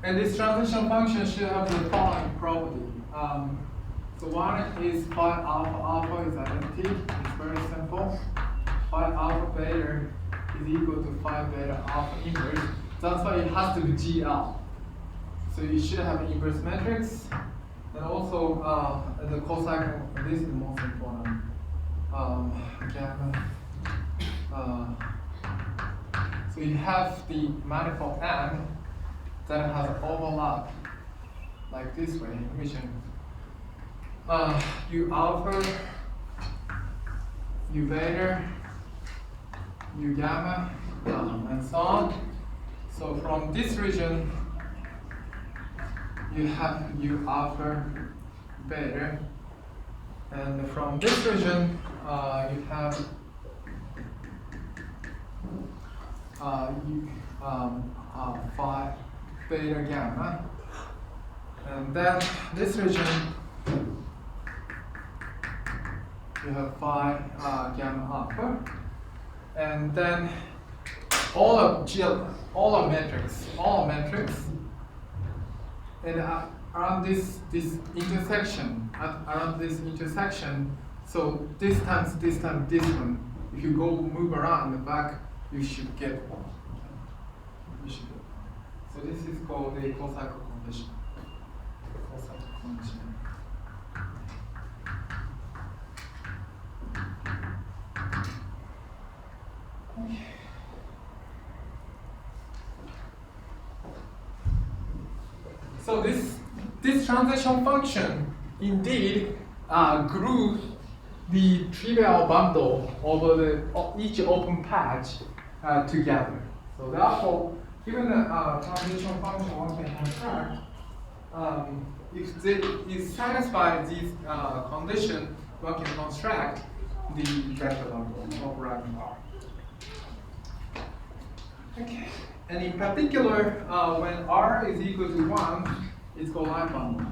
Speaker 1: And this transition function should have the following property. So one is phi alpha alpha is identity. It's very simple. Phi alpha beta is equal to phi beta alpha inverse. That's why it has to be GL. So you should have an inverse matrix. And also the cosine, this is the most important. Gamma. So you have the manifold M that has overlap like this way, which U alpha, U beta, U gamma, and so on. So from this region, you have U alpha, beta, and from this region, you have phi beta gamma, and then this region you have phi gamma alpha, and then all of matrix, and around this intersection, so this times this one. If you move around the back, you should get one. So this is called the cocycle condition. Okay. So this transition function indeed groups the trivial bundle over each open patch together. So therefore, given the transition function one can construct, if it satisfies these conditions, one can construct the vector bundle of rank R. Okay. And in particular, when R is equal to 1, it's called line bundle.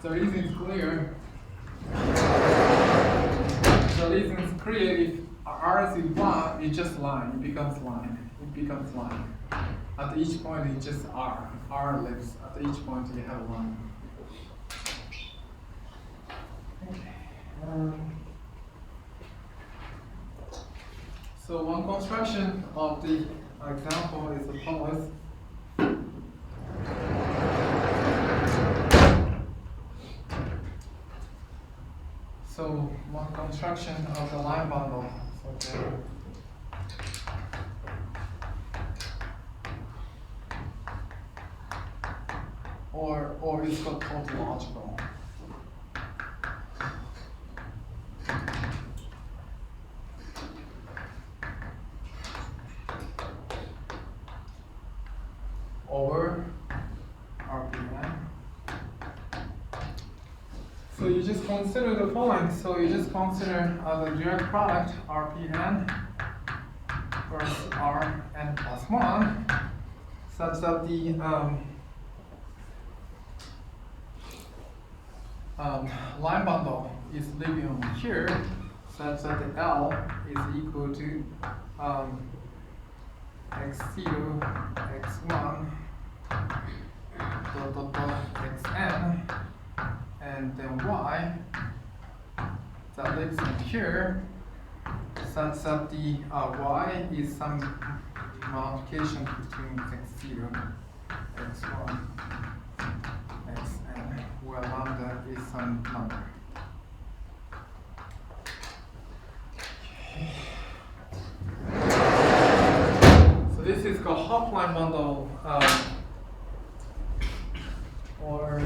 Speaker 1: The reason is clear. If R is 1, it's just line. It becomes line. At each point, it's just R. R lives. At each point, you have a line. Okay. So one construction of the example is as follows. So one construction of the line bundle. Okay. Or it's called topological. Over RPN. So you just consider the following. So you just consider the direct product RPN versus Rn plus 1 such that the line bundle is living on here such that the L is equal to x0, x1, xn, and then y that lives in here such that the y is some multiplication between x0, x1, xn, where lambda is some number. So this is called Hopf line bundle, or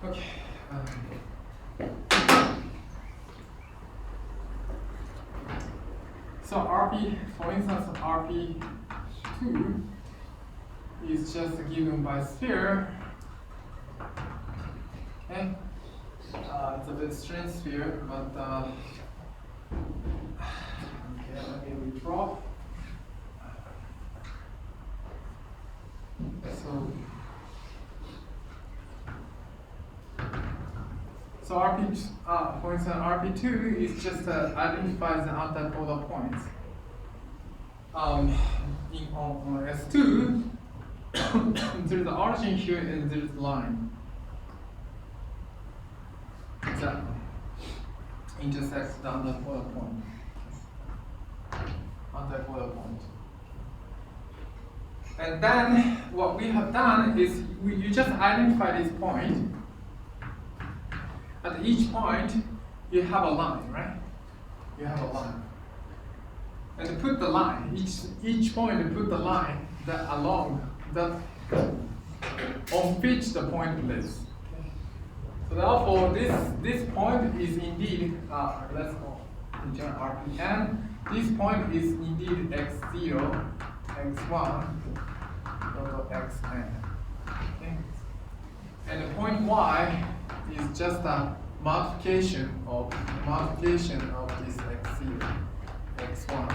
Speaker 1: okay. So RP, for instance, RP2 is just given by sphere. Okay, it's a bit strange sphere, but okay, let me withdraw. So RP, for instance, RP2 is just identifies the antipolar points. On S2, there's the origin here and there's the line that intersects the antipolar point. And then what we have done is you just identify this point. At each point, you have a line, right? You have a line. And to put the line, each point you put the line that along that on which the point lives. So therefore, this point is indeed let's go in turn RPN. This point is indeed x0, x1, xn. Okay. And the point y is just a multiplication of this x0, x1,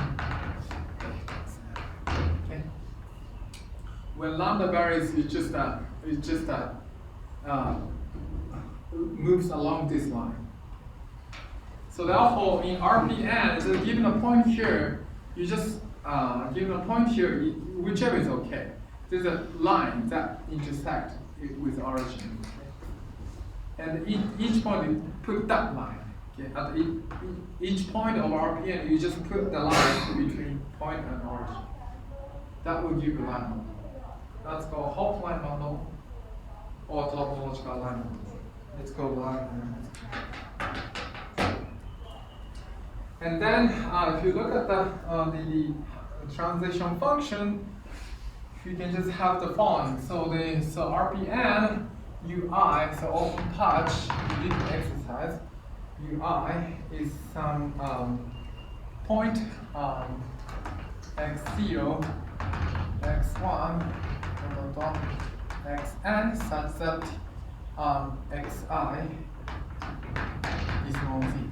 Speaker 1: xn. Okay. When lambda varies, it just moves along this line. So therefore, in RPN, so given a point here, you just given a point here, whichever is okay. There's a line that intersects with origin. And each point you put that line. Okay? At each point of RPN, you just put the line between point and origin. That will give you line bundle. That's called Hopf line bundle or topological line bundle. It's called line bundle. And then if you look at the transition function, you can just have the following. So RPN UI, so open touch, you did the exercise. UI is some point x0, x1, xn such that xi is non-zero.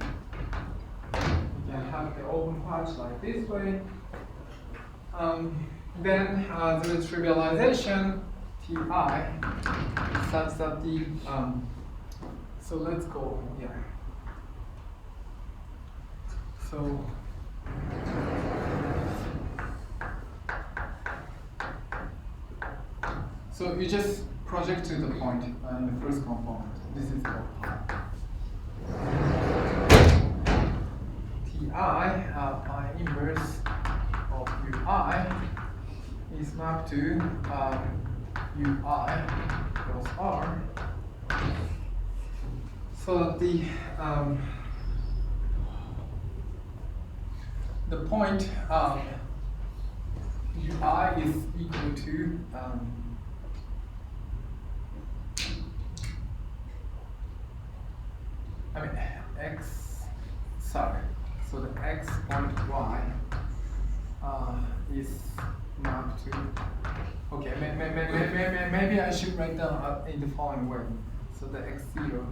Speaker 1: You can have the open patch like this way. Then the trivialization Ti such that the so let's go here. So So you just project to the point in the first component. This is called pi. Ti, pi inverse of ui is mapped to ui plus r. So that the point ui is equal to x, sorry, so the x point y is mapped to, okay, maybe I should write down in the following way. So the x0,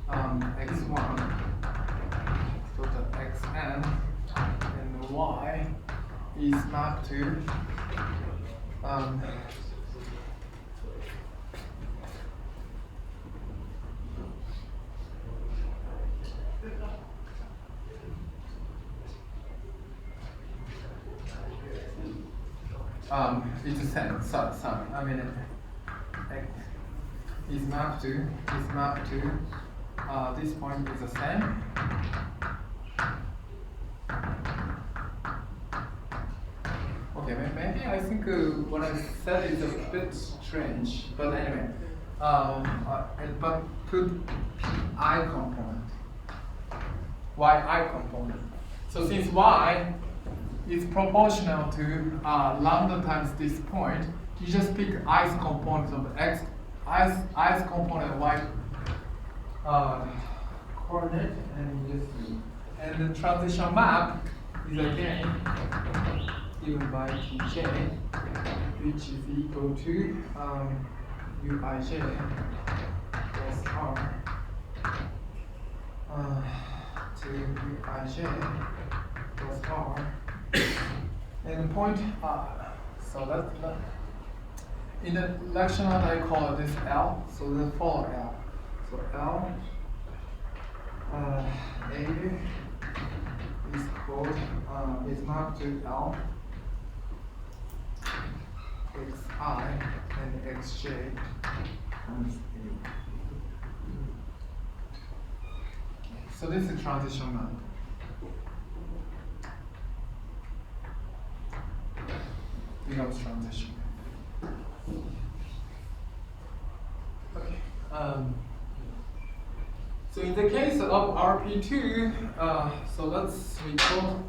Speaker 1: x1, so the xn and the y is mapped to it's the same. Sorry. Is mapped to this point is the same. Okay, maybe I think what I said is a bit strange, but anyway, but put I component, yi component. So since y is proportional to lambda times this point, you just pick i's component of x, i's component y coordinate, and you just do. And the transition map is again given by tj, which is equal to uij plus r to uij plus r. And the point, so that in the lecture note I call this L, so the follow L. So L A is called is mapped to L xi and xj times A. So this is transition map. Becomes transition. Okay. So in the case of RP2, so let's recall.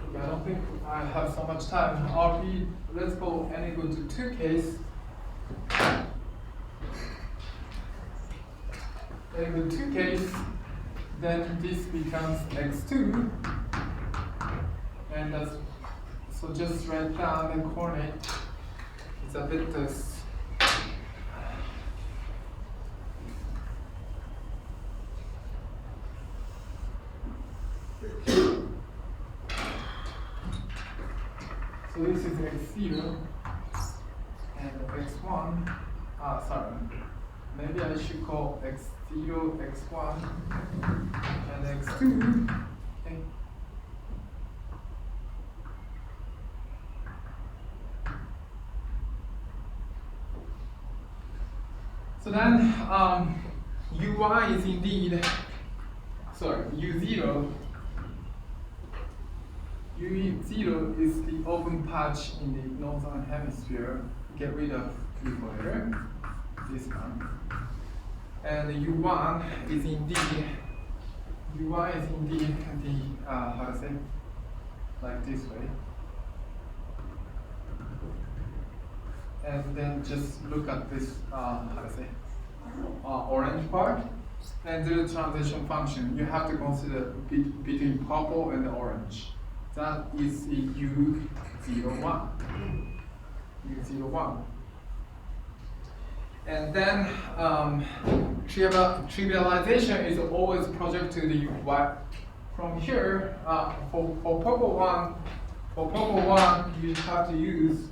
Speaker 1: Okay, I don't think I have so much time. RP, let's go n equal to 2 case. N equal to 2 case, then this becomes x2, and that's. So just write down the coordinate. It's a bit so this is x0 and x1. Sorry. Maybe I should call x0, x1, and x2. Okay. So then ui is indeed, sorry, u0 is the open patch in the northern hemisphere. Get rid of equator, this one. And u1 is indeed the, how to say, like this way. And then just look at this, how to say, orange part, and do the transition function. You have to consider between purple and orange. That is the U01. U01. And then trivialization is always projected to the y. From here, for purple one, you have to use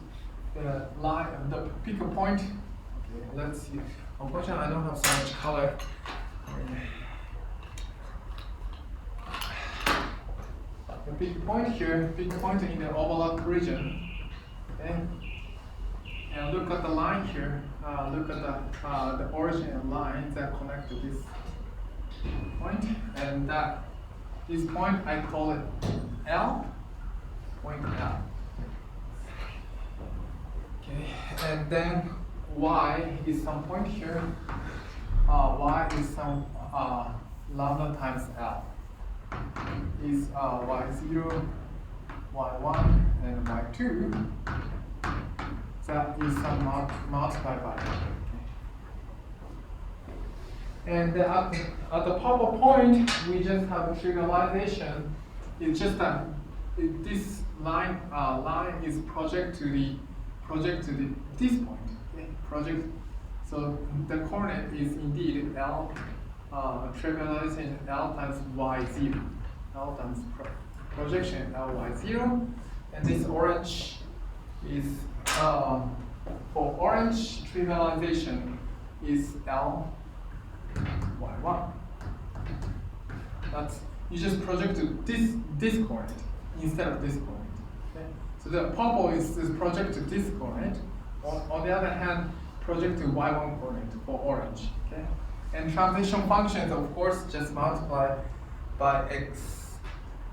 Speaker 1: the line, the pick a point. Okay, let's see. Unfortunately, I don't have so much color. The pick a point here, pick a point in the overlap region. Okay. And look at the line here. Look at the origin and line that connect to this point, and this point I call it L, point L. Okay, and then Y is some point here. Y is some lambda times L. Is Y0, Y1, and Y2. That is some multiplied by L. And at the proper point, we just have a trivialization. It's just that this line is project to this point. Okay? Project. So the coordinate is indeed L trivialization L times y0. L times projection Ly0, and this orange is for orange trivialization is L y1. That's you just project to this coordinate instead of this coordinate. Okay? So the purple is project to this coordinate. On the other hand, project to y1 coordinate for orange. Okay? And transition functions, of course, just multiply by x.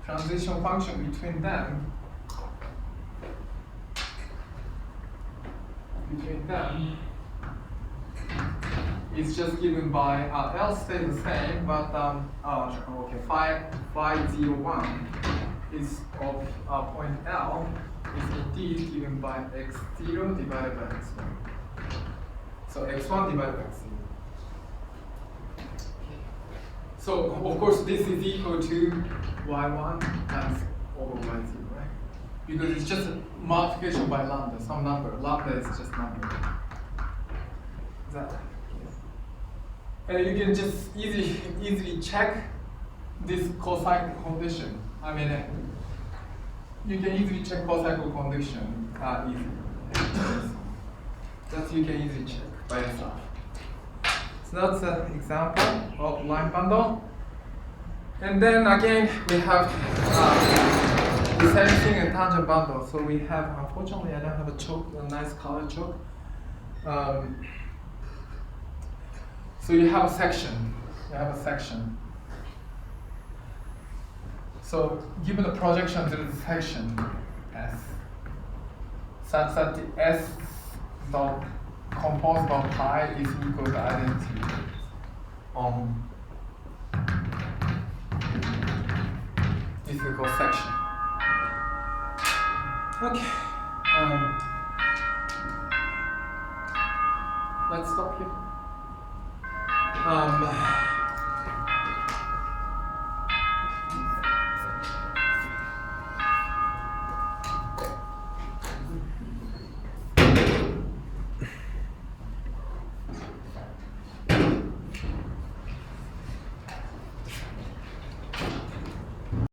Speaker 1: Transition function between them is just given by L stays the same, but okay, phi 01 is of point L is indeed given by x0 divided by x1. So x1 divided by x0. So of course this is equal to y1 times over y0, right? Because it's just a multiplication by lambda, some number. Lambda is just number. Is that? And you can just easily check this cocycle condition. I mean, you can easily check cocycle condition easily. That you can easily check by yourself. So that's an example of line bundle. And then again, we have the same thing in tangent bundle. So we have, unfortunately, I don't have a nice color choke. So you have a section. So given the projection to the section S, such that the S dot composed of pi is equal to identity on this equal section. Okay. Let's stop here.